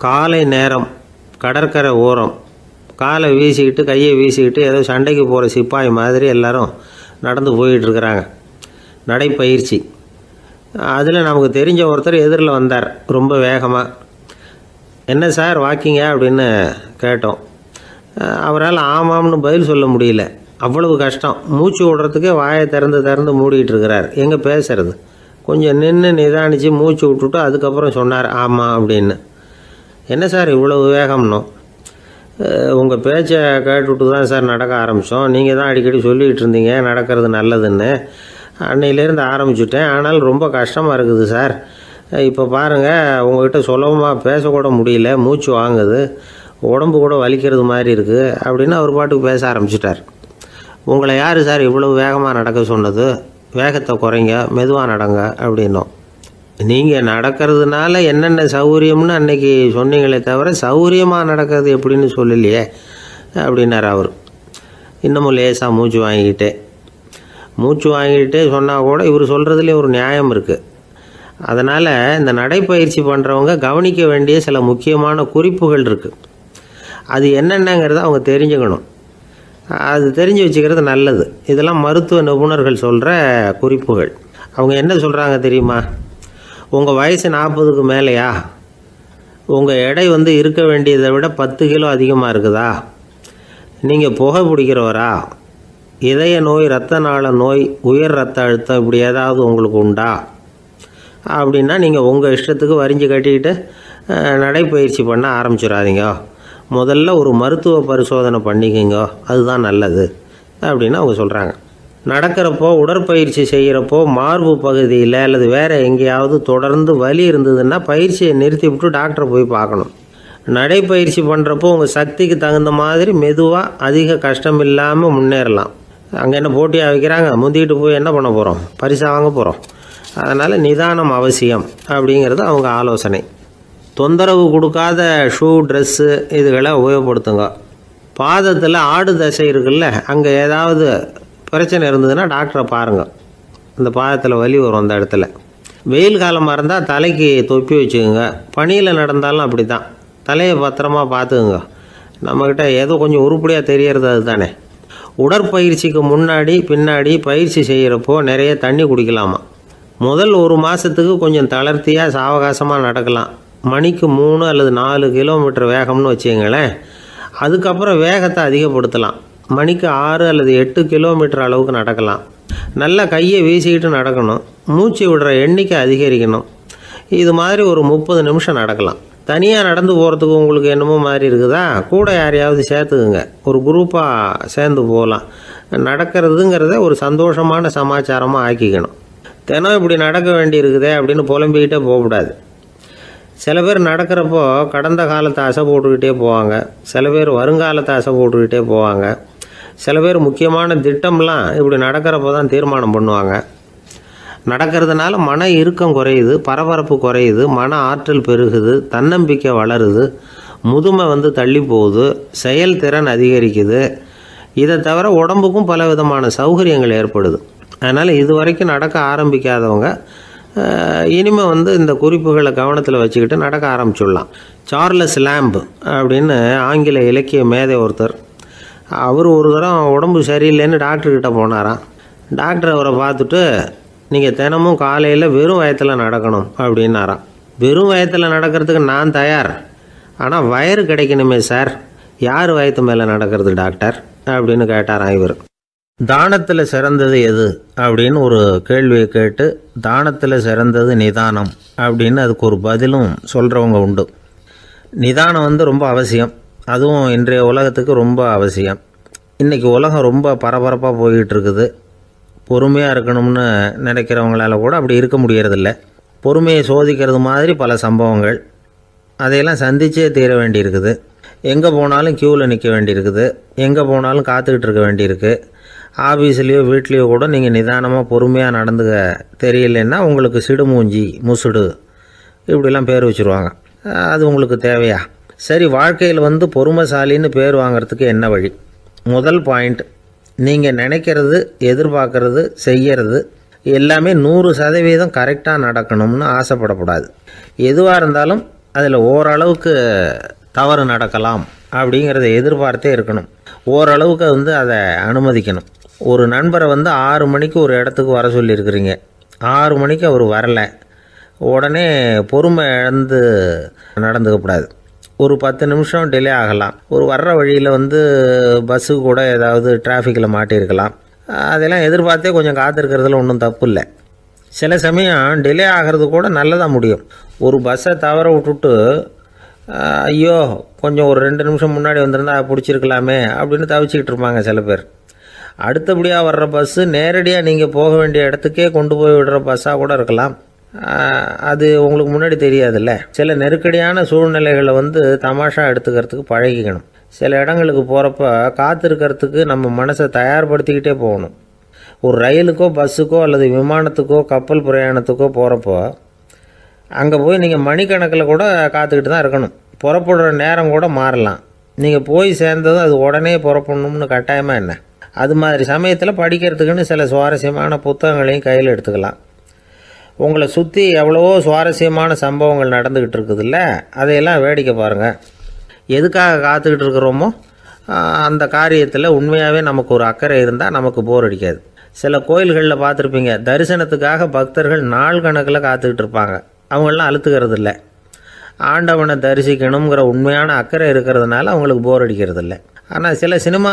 காலை நேரம், கடற்கரை ஓரம், காலை வீசிக்கிட்டு கையை வீசிக்கிட்டு ஏதோ சண்டைக்கு போகிற சிப்பாய் மாதிரி எல்லோரும் நடந்து போயிட்டுருக்குறாங்க. நடைப்பயிற்சி. அதில் நமக்கு தெரிஞ்ச ஒருத்தர் எதிரில் வந்தார் ரொம்ப வேகமாக. என்ன சார் வாக்கிங்க அப்படின்னு கேட்டோம். அவரால் ஆமாம்னு பதில் சொல்ல முடியல. அவ்வளவு கஷ்டம். மூச்சு விடுறதுக்கே வாயை திறந்து மூடிகிட்டு இருக்கிறார். எங்கே பேசுறது? கொஞ்சம் நின்று நிதானித்து மூச்சு விட்டுட்டு அதுக்கப்புறம் சொன்னார் ஆமாம் அப்படின்னு. என்ன சார் இவ்வளவு வேகம்னோ? உங்கள் பேச்சை கேட்டுவிட்டு தான் சார் நடக்க ஆரம்பித்தோம். நீங்கள் தான் அடிக்கடி சொல்லிகிட்டு இருந்தீங்க நடக்கிறது நல்லதுன்னு. அன்னையிலேருந்து ஆரம்பிச்சுட்டேன். ஆனால் ரொம்ப கஷ்டமாக இருக்குது சார். இப்போ பாருங்கள், உங்கள்கிட்ட சுலபமாக பேசக்கூட முடியல, மூச்சு வாங்குது, உடம்பு கூட வலிக்கிறது மாதிரி இருக்குது அப்படின்னு அவர் பாட்டுக்கு பேச ஆரம்பிச்சிட்டார். உங்களை யார் சார் இவ்வளவு வேகமாக நடக்க சொன்னது? வேகத்தை குறைங்க, மெதுவாக நடங்க அப்படின்னோம். நீங்கள் நடக்கிறதுனால என்னென்ன சௌகரியம்னு அன்றைக்கி சொன்னீங்களே தவிர சௌகரியமாக நடக்கிறது எப்படின்னு சொல்லலையே அப்படின்னார் அவர். இன்னமும் லேசாக மூச்சு வாங்கிக்கிட்டே சொன்னால் கூட இவர் சொல்கிறதுலேயே ஒரு நியாயம் இருக்குது. அதனால் இந்த நடைப்பயிற்சி பண்ணுறவங்க கவனிக்க வேண்டிய சில முக்கியமான குறிப்புகள் இருக்குது. அது என்னென்னங்கிறத அவங்க தெரிஞ்சுக்கணும். அது தெரிஞ்சு வச்சுக்கிறது நல்லது. இதெல்லாம் மருத்துவ நிபுணர்கள் சொல்கிற குறிப்புகள். அவங்க என்ன சொல்கிறாங்க தெரியுமா? உங்கள் வயசு 40க்கு மேலேயா? உங்கள் எடை இருக்க வேண்டியதை விட 10 கிலோ அதிகமாக இருக்குதா? நீங்கள் புகை பிடிக்கிறவரா? இதய நோய், இரத்த நாள நோய், உயர் இரத்த அழுத்தம் இப்படி ஏதாவது உங்களுக்கு உண்டா? அப்படின்னா நீங்கள் உங்கள் இஷ்டத்துக்கு வரிஞ்சு கட்டிக்கிட்டு நடைப்பயிற்சி பண்ண ஆரம்பிச்சிடாதீங்க. முதல்ல ஒரு மருத்துவ பரிசோதனை பண்ணிக்கோங்க, அதுதான் நல்லது அப்படின்னு அவங்க சொல்கிறாங்க. நடக்கிறப்போ, உடற்பயிற்சி செய்கிறப்போ மார்பு பகுதியில் அல்லது வேறு எங்கேயாவது தொடர்ந்து வலி இருந்ததுன்னா பயிற்சியை நிறுத்தி விட்டு டாக்டரை போய் பார்க்கணும். நடைப்பயிற்சி பண்ணுறப்போ உங்கள் சக்திக்கு தகுந்த மாதிரி மெதுவாக அதிக கஷ்டம் இல்லாமல் முன்னேறலாம். அங்கே என்ன போட்டியாக வைக்கிறாங்க? முந்திக்கிட்டு போய் என்ன பண்ண போகிறோம்? பரிசாக வாங்க போகிறோம். அதனால் நிதானம் அவசியம் அப்படிங்கிறது அவங்க ஆலோசனை. தொந்தரவு கொடுக்காத ஷூ, ட்ரெஸ்ஸு இதுகளை உபயோகப்படுத்துங்க. பாதத்தில் ஆடு தசை இருக்குல்ல, அங்கே ஏதாவது பிரச்சனை இருந்ததுன்னா டாக்டரை பாருங்கள். அந்த பாதத்தில் வலி வரும் அந்த இடத்துல. வெயில் காலமாக இருந்தால் தலைக்கு தொப்பி வச்சுக்கோங்க. பனியில் நடந்தாலும் அப்படி தான். தலையை பத்திரமா பார்த்துக்குங்க. நம்மக்கிட்ட ஏதோ கொஞ்சம் உருப்படியாக தெரியறது அது தானே. உடற்பயிற்சிக்கு முன்னாடி பின்னாடி பயிற்சி செய்கிறப்போ நிறைய தண்ணி குடிக்கலாமா. முதல் 1 மாதத்துக்கு கொஞ்சம் தளர்த்தியாக சாவகாசமாக நடக்கலாம். மணிக்கு 3 அல்லது 4 கிலோமீட்டர் வேகம்னு வச்சுங்களேன். அதுக்கப்புறம் வேகத்தை அதிகப்படுத்தலாம். மணிக்கு 6 அல்லது 8 கிலோமீட்டர் அளவுக்கு நடக்கலாம். நல்லா கையை வீசிக்கிட்டு நடக்கணும். மூச்சு விடுற எண்ணிக்கை அதிகரிக்கணும். இது மாதிரி ஒரு 30 நிமிஷம் நடக்கலாம். தனியாக நடந்து போகிறதுக்கு உங்களுக்கு என்னமோ மாதிரி இருக்குதா? கூட யாரையாவது சேர்த்துக்குங்க. ஒரு குரூப்பாக சேர்ந்து போகலாம். நடக்கிறதுங்கிறத ஒரு சந்தோஷமான சமாச்சாரமாக ஆக்கிக்கணும். தினம் இப்படி நடக்க வேண்டி இருக்குதே அப்படின்னு புலம்பிக்கிட்டே போகக்கூடாது. சில பேர் நடக்கிறப்போ கடந்த காலத்தை அசை போட்டுக்கிட்டே போவாங்க. சில பேர் வருங்காலத்தை அசை போட்டுக்கிட்டே போவாங்க. சில பேர் முக்கியமான திட்டம்லாம் இப்படி நடக்கிறப்போ தான் தீர்மானம் பண்ணுவாங்க. நடக்கிறதுனால மன இறுக்கம் குறையுது, பரபரப்பு குறையுது, மன ஆற்றல் பெருகுது, தன்னம்பிக்கை வளருது, முதுமை தள்ளி போகுது, செயல்திறன் அதிகரிக்குது. இதை தவிர உடம்புக்கும் பல விதமான சௌகரியங்கள் ஏற்படுது. அதனால் இது வரைக்கும் நடக்க ஆரம்பிக்காதவங்க இனிமேல் இந்த குறிப்புகளை கவனத்தில் வச்சுக்கிட்டு நடக்க ஆரம்பிச்சுடலாம். சார்லஸ் லேம்ப் அப்படின்னு ஆங்கில இலக்கிய மேதை ஒருத்தர். அவர் ஒரு தரம் உடம்பு சரியில்லைன்னு டாக்டர்கிட்ட போனாராம். டாக்டர் அவரை பார்த்துட்டு, நீங்கள் தினமும் காலையில் வெறும் வயத்தில் நடக்கணும் அப்படின்னாராம். வெறும் வயத்தில் நடக்கிறதுக்கு நான் தயார், ஆனால் வயிறு கிடைக்கணுமே சார். யார் வயத்து மேலே நடக்கிறது டாக்டர் அப்படின்னு கேட்டாராம் இவர். தானத்தில் சிறந்தது எது அப்படின்னு ஒரு கேள்வியை கேட்டு, தானத்தில் சிறந்தது நிதானம் அப்படின்னு அதுக்கு ஒரு பதிலும் சொல்கிறவங்க உண்டு. நிதானம் ரொம்ப அவசியம். அதுவும் இன்றைய உலகத்துக்கு ரொம்ப அவசியம். இன்றைக்கி உலகம் ரொம்ப பரபரப்பாக போய்கிட்டு இருக்குது. பொறுமையாக இருக்கணும்னு நினைக்கிறவங்களால கூட அப்படி இருக்க முடியறதில்ல. பொறுமையை சோதிக்கிறது மாதிரி பல சம்பவங்கள். அதையெல்லாம் சந்திச்சே தீர வேண்டியிருக்குது. எங்கே போனாலும் க்யூவில் நிற்க வேண்டியிருக்குது. எங்கே போனாலும் காத்துக்கிட்டு இருக்க வேண்டியிருக்கு. ஆஃபீஸ்லேயோ வீட்லேயோ கூட நீங்கள் நிதானமாக பொறுமையாக நடந்துக்க தெரியலன்னா உங்களுக்கு சிடுமூஞ்சி, முசுடு இப்படிலாம் பேர் வச்சுருவாங்க. அது உங்களுக்கு தேவையா? சரி, வாழ்க்கையில் பொறுமைசாலின்னு பேர் வாங்கிறதுக்கு என்ன வழி? முதல் பாயிண்ட், நீங்கள் நினைக்கிறது, எதிர்பார்க்கறது, செய்கிறது எல்லாமே 100% கரெக்டாக நடக்கணும்னு ஆசைப்படக்கூடாது. எதுவாக இருந்தாலும் அதில் ஓரளவுக்கு தவறு நடக்கலாம் அப்படிங்கிறத எதிர்பார்த்தே இருக்கணும். ஓரளவுக்கு அதை அனுமதிக்கணும். ஒரு நண்பரை 6 மணிக்கு ஒரு இடத்துக்கு வர சொல்லியிருக்கிறீங்க, 6 மணிக்கு அவர் வரலை, உடனே பொறுமை இழந்து நடந்துக்கக்கூடாது. ஒரு 10 நிமிஷம் டிலே ஆகலாம். ஒரு வர்ற வழியில் பஸ்ஸு கூட ஏதாவது டிராஃபிக்கில் மாட்டியிருக்கலாம். அதெல்லாம் எதிர்பார்த்தே கொஞ்சம் காத்திருக்கிறதுல ஒன்றும் தப்பு இல்லை. சில சமயம் டிலே ஆகிறது கூட நல்லதாக முடியும். ஒரு பஸ்ஸை தவற விட்டுட்டு ஐயோ கொஞ்சம் ஒரு 2 நிமிஷம் முன்னாடி வந்திருந்தா பிடிச்சிருக்கலாமே அப்படின்னு தவிச்சிக்கிட்டு இருப்பாங்க சில பேர். அடுத்தபடியாக வர்ற பஸ்ஸு நேரடியாக நீங்கள் போக வேண்டிய இடத்துக்கே கொண்டு போய் விடுற பஸ்ஸாக கூட இருக்கலாம். அது உங்களுக்கு முன்னாடி தெரியாதுல்ல. சில நெருக்கடியான சூழ்நிலைகளை தமாஷா எடுத்துக்கிறதுக்கு பழகிக்கணும். சில இடங்களுக்கு போகிறப்ப காத்திருக்கிறதுக்கு நம்ம மனசை தயார்படுத்திக்கிட்டே போகணும். ஒரு ரயிலுக்கோ பஸ்ஸுக்கோ அல்லது விமானத்துக்கோ கப்பல் பிரயாணத்துக்கோ போகிறப்போ அங்கே போய் நீங்கள் மணிக்கணக்கில் கூட காத்துக்கிட்டு தான் இருக்கணும். புறப்படுற நேரம் கூட மாறலாம். நீங்கள் போய் சேர்ந்ததும் அது உடனே புறப்படணும்னு கட்டாயமாக என்ன? அது மாதிரி சமயத்தில் படிக்கிறதுக்குன்னு சில சுவாரஸ்யமான புத்தகங்களையும் கையில் எடுத்துக்கலாம். உங்களை சுற்றி எவ்வளவோ சுவாரஸ்யமான சம்பவங்கள் நடந்துக்கிட்டு இருக்குதுல்ல, அதையெல்லாம் வேடிக்கை பாருங்கள். எதுக்காக காத்துக்கிட்டு இருக்கிறோமோ அந்த காரியத்தில் உண்மையாகவே நமக்கு ஒரு அக்கறை இருந்தால் நமக்கு போர் அடிக்காது. சில கோயில்களில் பார்த்துருப்பீங்க, தரிசனத்துக்காக பக்தர்கள் நாள் கணக்கில் காத்துக்கிட்டு இருப்பாங்க. அவங்களெலாம் அழுத்துக்கிறது இல்லை. ஆண்டவனை தரிசிக்கணுங்கிற உண்மையான அக்கறை இருக்கிறதுனால அவங்களுக்கு போர் அடிக்கிறது இல்லை. ஆனால் சில சினிமா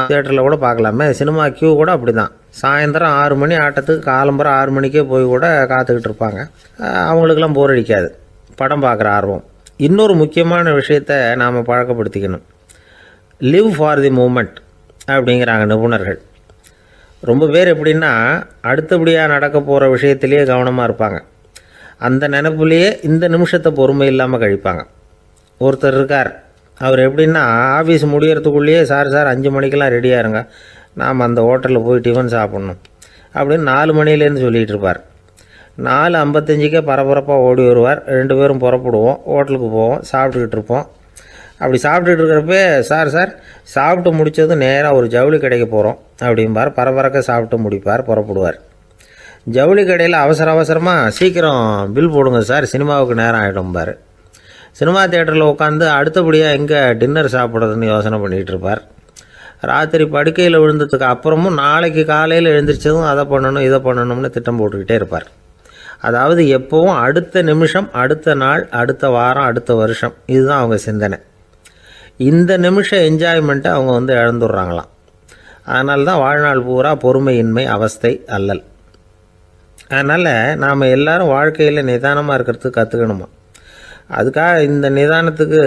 தியேட்டரில் கூட பார்க்கலாமே, சினிமா கியூ கூட அப்படி தான். சாயந்தரம் 6 மணி ஆட்டத்துக்கு காலம்பரம் 6 மணிக்கே போய் கூட காத்துக்கிட்டு இருப்பாங்க. அவங்களுக்கெல்லாம் போர் அடிக்காது, படம் பார்க்குற ஆர்வம். இன்னொரு முக்கியமான விஷயத்தை நாம் பழக்கப்படுத்திக்கணும். லிவ் ஃபார் தி மூமெண்ட் அப்படிங்கிறாங்க நிபுணர்கள். ரொம்ப பேர் எப்படின்னா அடுத்தபடியாக நடக்க போகிற விஷயத்திலேயே கவனமாக இருப்பாங்க. அந்த நினைப்புலேயே இந்த நிமிஷத்தை பொறுமை இல்லாமல் கழிப்பாங்க. ஒருத்தர் இருக்கார், அவர் எப்படின்னா ஆஃபீஸ் முடியறதுக்குள்ளேயே சார் 5 மணிக்கெல்லாம் ரெடியாக இருங்க, நாம் அந்த ஹோட்டலில் போய் டிஃபன் சாப்பிட்ணும் அப்படின்னு 4 மணிலேருந்து சொல்லிகிட்டு இருப்பார். 4:55 பரபரப்பாக ஓடி வருவார். 2 பேரும் புறப்படுவோம், ஹோட்டலுக்கு போவோம், சாப்பிட்டுக்கிட்டு இருப்போம். அப்படி சாப்பிட்டுட்டு இருக்கிறப்பே சார் சாப்பிட்டு முடித்ததும் நேராக ஒரு ஜவுளி கடைக்கு போகிறோம் அப்படிம்பார். பரபரக்க சாப்பிட்டு முடிப்பார், புறப்படுவார். ஜவுளி கடையில் அவசரமாக சீக்கிரம் பில் போடுங்க சார், சினிமாவுக்கு நேரம் ஆகிடும்பார். சினிமா தியேட்டரில் உட்காந்து அடுத்தபடியாக எங்கே டின்னர் சாப்பிட்றதுன்னு யோசனை பண்ணிகிட்டு இருப்பார். ராத்திரி படுக்கையில் விழுந்ததுக்கு அப்புறமும் நாளைக்கு காலையில் எழுந்திரிச்சதும் அதை பண்ணணும் இதை பண்ணணும்னு திட்டம் போட்டுக்கிட்டே இருப்பார். அதாவது எப்போவும் அடுத்த நிமிஷம், அடுத்த நாள், அடுத்த வாரம், அடுத்த வருஷம், இதுதான் அவங்க சிந்தனை. இந்த நிமிஷம் என்ஜாய்மெண்ட்டை அவங்க இழந்துடுறாங்களாம். அதனால தான் வாழ்நாள் பூரா பொறுமையின்மை, அவஸ்தை, அல்லல். அதனால் நாம் எல்லோரும் வாழ்க்கையில் நிதானமாக இருக்கிறதுக்கு கற்றுக்கணுமா. அதுக்காக இந்த நிதானத்துக்கு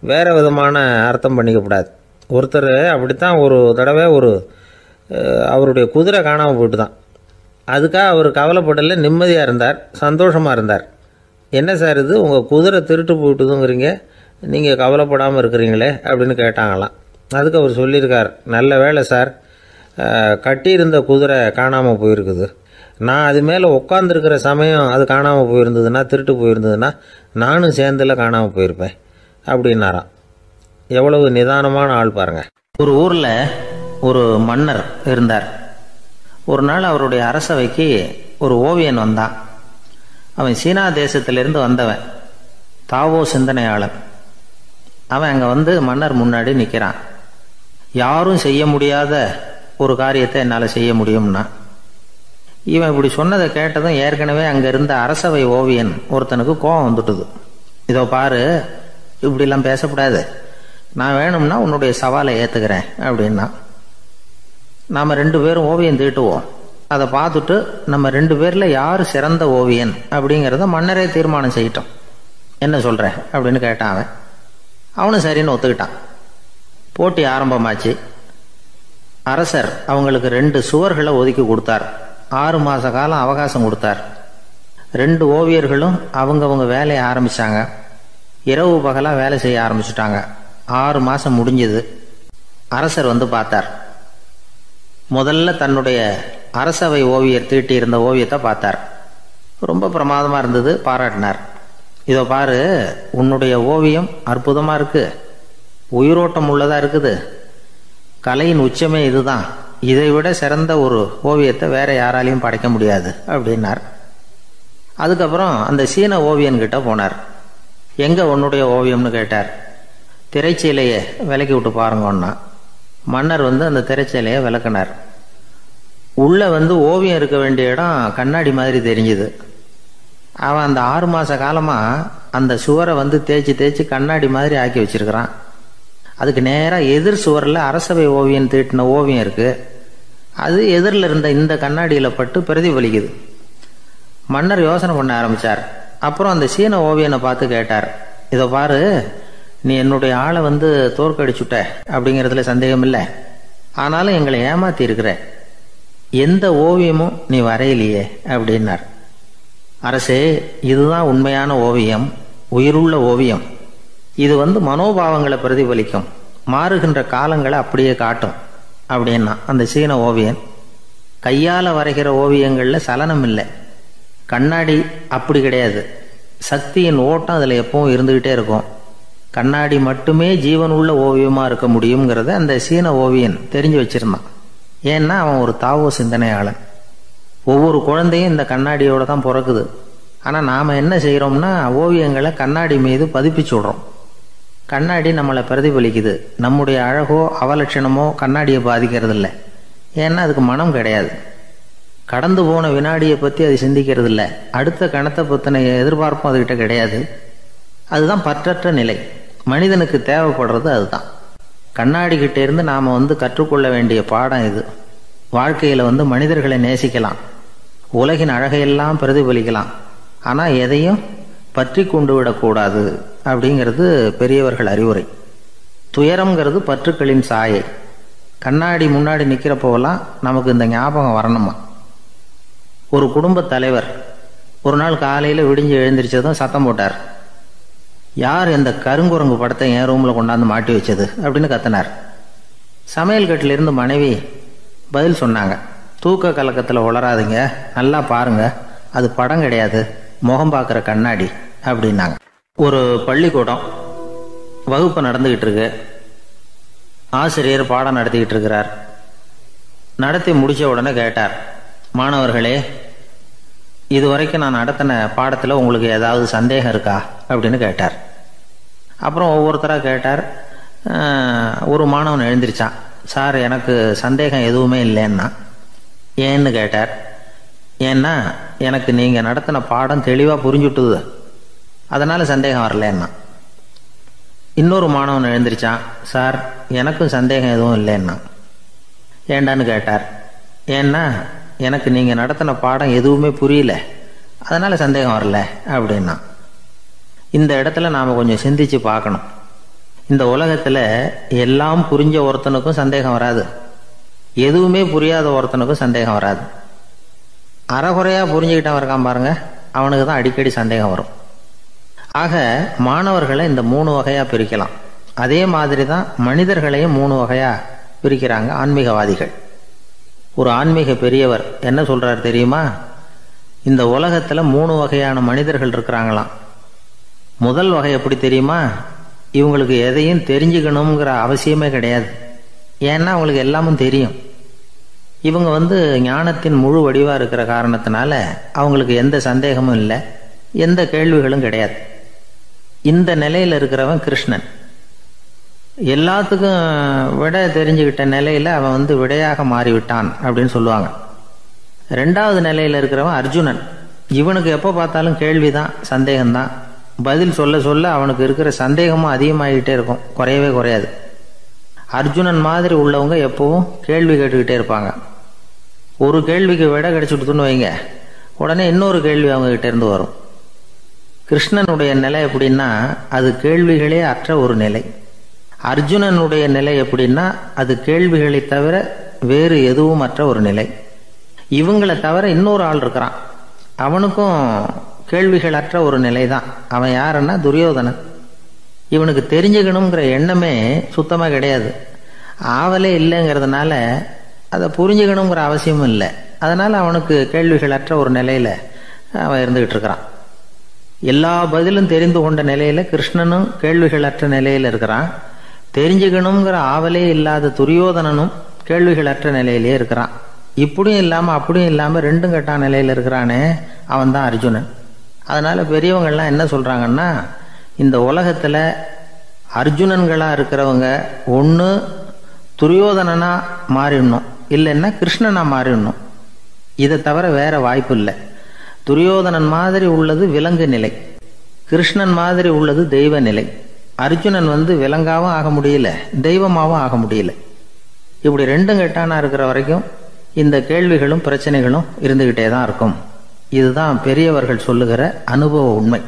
வேறு விதமான அர்த்தம் பண்ணிக்கக்கூடாது. ஒருத்தர் அப்படித்தான் ஒரு தடவை அவருடைய குதிரை காணாமல் போயிட்டு தான். அதுக்காக அவர் கவலைப்படலை, நிம்மதியாக இருந்தார், சந்தோஷமாக இருந்தார். என்ன சார் இது, உங்கள் குதிரை திருட்டு போயிட்டுதுங்கிறீங்க, நீங்கள் கவலைப்படாமல் இருக்கிறீங்களே அப்படின்னு கேட்டாங்களாம். அதுக்கு அவர் சொல்லியிருக்கார், நல்ல வேலை சார், கட்டியிருந்த குதிரை காணாமல் போயிருக்குது. நான் அது மேலே உட்காந்துருக்கிற சமயம் அது காணாமல் போயிருந்ததுன்னா, திருட்டு போயிருந்ததுன்னா நானும் சேர்ந்தில் காணாமல் போயிருப்பேன் அப்படின்னாராம். எவ்வளவு நிதானமான ஆள் பாருங்கள். ஒரு ஊரில் ஒரு மன்னர் இருந்தார். ஒரு நாள் அவருடைய அரசவைக்கு ஒரு ஓவியன் வந்தான். அவன் சீனா தேசத்திலிருந்து வந்தவன், தாவோ சிந்தனையாளன். அவன் அங்கே மன்னர் முன்னாடி நிற்கிறான். யாரும் செய்ய முடியாத ஒரு காரியத்தை என்னால் செய்ய முடியும்னா. இவன் இப்படி சொன்னதை கேட்டதும் ஏற்கனவே அங்கே இருந்த அரசவை ஓவியன் ஒருத்தனுக்கு கோபம் வந்துட்டுது. இதோ பாரு, இப்படிலாம் பேசக்கூடாது, நான் வேணும்னா உன்னுடைய சவாலை ஏற்றுக்கிறேன் அப்படின்னா. நாம் 2 பேரும் ஓவியம் தீட்டுவோம், அதை பார்த்துட்டு நம்ம 2 பேரில் யார் சிறந்த ஓவியன் அப்படிங்கிறத மன்னரே தீர்மானம் செய்யட்டும், என்ன சொல்கிற அப்படின்னு கேட்டான் அவன். அவனும் சரின்னு ஒத்துக்கிட்டான். போட்டி ஆரம்பமாச்சு. அரசர் அவங்களுக்கு 2 சுவர்களை ஒதுக்கி கொடுத்தார். 6 மாத காலம் அவகாசம் கொடுத்தார். 2 ஓவியர்களும் அவங்கவுங்க வேலையை ஆரம்பித்தாங்க. இரவு பகலாக வேலை செய்ய ஆரம்பிச்சுட்டாங்க. 6 மாதம் முடிஞ்சது. அரசர் பார்த்தார். முதல்ல தன்னுடைய அரசவை ஓவியர் தீட்டியிருந்த ஓவியத்தை பார்த்தார். ரொம்ப பிரமாதமாக இருந்தது, பாராட்டினார். இதோ பாரு, உன்னுடைய ஓவியம் அற்புதமாக இருக்குது, உயிரோட்டம் உள்ளதாக இருக்குது, கலையின் உச்சமே இதுதான், இதை விட சிறந்த ஒரு ஓவியத்தை வேற யாராலையும் படைக்க முடியாது அப்படின்னார். அதுக்கப்புறம் அந்த சீன ஓவியன்கிட்ட போனார். எங்கே உன்னுடைய ஓவியம்னு கேட்டார். திரைச்சீலையை விலக்கி விட்டு பாருங்கன்னா மன்னர் அந்த திரைச்சீலையை விளக்குனார். உள்ளே ஓவியம் இருக்க வேண்டிய இடம் கண்ணாடி மாதிரி தெரிஞ்சுது. அவன் அந்த 6 மாத காலமாக அந்த சுவரை தேய்ச்சி தேய்ச்சி கண்ணாடி மாதிரி ஆக்கி வச்சிருக்கிறான். அதுக்கு நேராக எதிர் சுவரில் அரசவை ஓவியம் தீட்டின ஓவியம் இருக்குது. அது எதிரில் இருந்த இந்த கண்ணாடியில் பட்டு பிரதிபலிக்குது. மன்னர் யோசனை பண்ண ஆரம்பித்தார். அப்புறம் அந்த சீன ஓவியனை பார்த்து கேட்டார், இதை பாரு, நீ என்னுடைய ஆளை தோற்கடிச்சுட்ட அப்படிங்கிறதுல சந்தேகம் இல்லை. ஆனாலும் எங்களை ஏமாத்தி இருக்கிற, எந்த ஓவியமும் நீ வரையிலையே அப்படின்னார். அரசே, இதுதான் உண்மையான ஓவியம், உயிருள்ள ஓவியம். இது மனோபாவங்களை பிரதிபலிக்கும், மாறுகின்ற காலங்களை அப்படியே காட்டும் அப்படின்னா அந்த சீன ஓவியன். கையால் வரைகிற ஓவியங்களில் சலனம் இல்லை, கண்ணாடி அப்படி கிடையாது. சக்தியின் ஓட்டம் அதில் எப்பவும் இருந்துக்கிட்டே இருக்கும். கண்ணாடி மட்டுமே ஜீவன் உள்ள ஓவியமாக இருக்க முடியுங்கிறத அந்த சீன ஓவியன் தெரிஞ்சு வச்சிருந்தான். ஏன்னா அவன் ஒரு தாவோ சிந்தனையாளன். ஒவ்வொரு குழந்தையும் இந்த கண்ணாடியோடு தான் பிறக்குது. ஆனால் நாம் என்ன செய்கிறோம்னா ஓவியங்களை கண்ணாடி மீது பதிப்பிச்சு விடுறோம். கண்ணாடி நம்மளை பிரதிபலிக்குது. நம்முடைய அழகோ அவலட்சணமோ கண்ணாடியை பாதிக்கிறது இல்லை. ஏன்னா அதுக்கு மனம் கிடையாது. கடந்து போன வினாடியை பற்றி அது சிந்திக்கிறது இல்லை. அடுத்த கணத்தை பற்றின எதிர்பார்ப்பும் அதுகிட்ட கிடையாது. அதுதான் பற்றற்ற நிலை. மனிதனுக்கு தேவைப்படுறது அதுதான். கண்ணாடிக்கிட்ட இருந்து நாம் கற்றுக்கொள்ள வேண்டிய பாடம் இது. வாழ்க்கையில் மனிதர்களை நேசிக்கலாம், உலகின் அழகையெல்லாம் பிரதிபலிக்கலாம், ஆனால் எதையும் பற்றி கொண்டு விடக்கூடாது அப்படிங்கிறது பெரியவர்கள் அறிவுரை. துயரம்ங்கிறது பற்றுக்களின் சாயை. கண்ணாடி முன்னாடி நிற்கிறப்போவெல்லாம் நமக்கு இந்த ஞாபகம் வரணுமா. ஒரு குடும்ப தலைவர் ஒரு நாள் காலையில் விடிஞ்சு எழுந்திரிச்சதும் சத்தம் போட்டார். யார் இந்த கருங்குரங்கு படத்தை என் ரூமில் கொண்டாந்து மாட்டி வச்சது அப்படின்னு கத்தினார். சமையல் கட்டிலிருந்து மனைவி பதில் சொன்னாங்க, தூக்க கலக்கத்தில் உளராதிங்க, நல்லா பாருங்க, அது படம் கிடையாது, முகம் பார்க்குற கண்ணாடி அப்படின்னாங்க. ஒரு பள்ளிக்கூடம் வகுப்பு நடந்துக்கிட்டு இருக்கு. ஆசிரியர் பாடம் நடத்திக்கிட்டு இருக்கிறார். நடத்தி முடித்த உடனே கேட்டார், மாணவர்களே, இதுவரைக்கும் நான் நடத்தின பாடத்தில் உங்களுக்கு ஏதாவது சந்தேகம் இருக்கா அப்படின்னு கேட்டார். அப்புறம் ஒவ்வொருத்தராக கேட்டார். ஒரு மாணவன் எழுந்திரிச்சான். சார், எனக்கு சந்தேகம் எதுவுமே இல்லைன்னா. ஏன்னு கேட்டார். ஏன்னா எனக்கு நீங்கள் நடத்தின பாடம் தெளிவாக புரிஞ்சுட்டுது, அதனால் சந்தேகம் வரலன்னா. இன்னொரு மாணவன் எழுந்திரிச்சான். சார், எனக்கும் சந்தேகம் எதுவும் இல்லைன்னா. ஏண்டான்னு கேட்டார். ஏன்னா எனக்கு நீங்கள் நடத்தின பாடம் எதுவுமே புரியல, அதனால் சந்தேகம் வரல அப்படின்னா. இந்த இடத்துல நாம் கொஞ்சம் சிந்திச்சு பார்க்கணும். இந்த உலகத்தில் எல்லாம் புரிஞ்ச ஒருத்தனுக்கும் சந்தேகம் வராது, எதுவுமே புரியாத ஒருத்தனுக்கும் சந்தேகம் வராது. அறகுறையாக புரிஞ்சுக்கிட்டவன் இருக்கான் பாருங்க, அவனுக்கு தான் அடிக்கடி சந்தேகம் வரும். ஆக மாணவர்களை இந்த 3 வகையாக பிரிக்கலாம். அதே மாதிரி தான் மனிதர்களையும் 3 வகையாக பிரிக்கிறாங்க ஆன்மீகவாதிகள். ஒரு ஆன்மீக பெரியவர் என்ன சொல்றார் தெரியுமா? இந்த உலகத்தில் 3 வகையான மனிதர்கள் இருக்கிறாங்களாம். முதல் வகை எப்படி தெரியுமா? இவங்களுக்கு எதையும் தெரிஞ்சுக்கணுங்கிற அவசியமே கிடையாது. ஏன்னா அவங்களுக்கு எல்லாமும் தெரியும். இவங்க ஞானத்தின் முழு வடிவாக இருக்கிற காரணத்தினால அவங்களுக்கு எந்த சந்தேகமும் இல்லை, எந்த கேள்விகளும் கிடையாது. இந்த நிலையில் இருக்கிறவன் கிருஷ்ணன். எல்லாத்துக்கும் விட தெரிஞ்சுக்கிட்ட நிலையில் அவன் விடையாக மாறிவிட்டான் அப்படின்னு சொல்லுவாங்க. 2வது நிலையில் இருக்கிறவன் அர்ஜுனன். இவனுக்கு எப்போ பார்த்தாலும் கேள்விதான், சந்தேகம்தான். பதில் சொல்ல சொல்ல அவனுக்கு இருக்கிற சந்தேகமும் அதிகமாகிக்கிட்டே இருக்கும், குறையவே குறையாது. அர்ஜுனன் மாதிரி உள்ளவங்க எப்பவும் கேள்வி கேட்டுக்கிட்டே இருப்பாங்க. ஒரு கேள்விக்கு விட கிடைச்சுட்டுன்னு வைங்க, உடனே இன்னொரு கேள்வி அவங்ககிட்ட இருந்து வரும். கிருஷ்ணனுடைய நிலை எப்படின்னா அது கேள்விகளே அற்ற ஒரு நிலை. அர்ஜுனனுடைய நிலை எப்படின்னா அது கேள்விகளை தவிர வேறு எதுவும் அற்ற ஒரு நிலை. இவங்களை தவிர இன்னொரு ஆள் இருக்கிறான், அவனுக்கும் கேள்விகள் அற்ற ஒரு நிலை தான். அவன் யாருன்னா துரியோதனன். இவனுக்கு தெரிஞ்சுக்கணுங்கிற எண்ணமே சுத்தமாக கிடையாது. ஆவலே இல்லைங்கிறதுனால அதை புரிஞ்சுக்கணுங்கிற அவசியமும் இல்லை. அதனால் அவனுக்கு கேள்விகள் அற்ற ஒரு நிலையில் அவன் இருந்துகிட்டு இருக்கிறான். எல்லா பதிலும் தெரிந்து கொண்ட நிலையில் கிருஷ்ணனும் கேள்விகள் அற்ற நிலையில் இருக்கிறான். தெரிஞ்சுக்கணுங்கிற ஆவலே இல்லாத துரியோதனனும் கேள்விகள் அற்ற நிலையிலே இருக்கிறான். இப்படியும் இல்லாமல் அப்படியும் இல்லாமல் 2ம் கெட்டான் நிலையில் இருக்கிறானே, அவன் தான் அர்ஜுனன். அதனால் பெரியவங்கள்லாம் என்ன சொல்கிறாங்கன்னா, இந்த உலகத்தில் அர்ஜுனன்களாக இருக்கிறவங்க ஒன்று துரியோதனனாக மாறிடணும், இல்லைன்னா கிருஷ்ணனாக மாறிடணும். இதை தவிர வேற வாய்ப்பு இல்லை. துரியோதனன் மாதிரி உள்ளது விலங்கு நிலை, கிருஷ்ணன் மாதிரி உள்ளது தெய்வ நிலை. அர்ஜுனன் விலங்காவும் ஆக முடியல, தெய்வமாகவும் ஆக முடியல. இப்படி ரெண்டும் கெட்டானா இருக்கிற வரைக்கும் இந்த கேள்விகளும் பிரச்சனைகளும் இருந்துக்கிட்டே தான் இருக்கும். இதுதான் பெரியவர்கள் சொல்லுகிற அனுபவ உண்மை.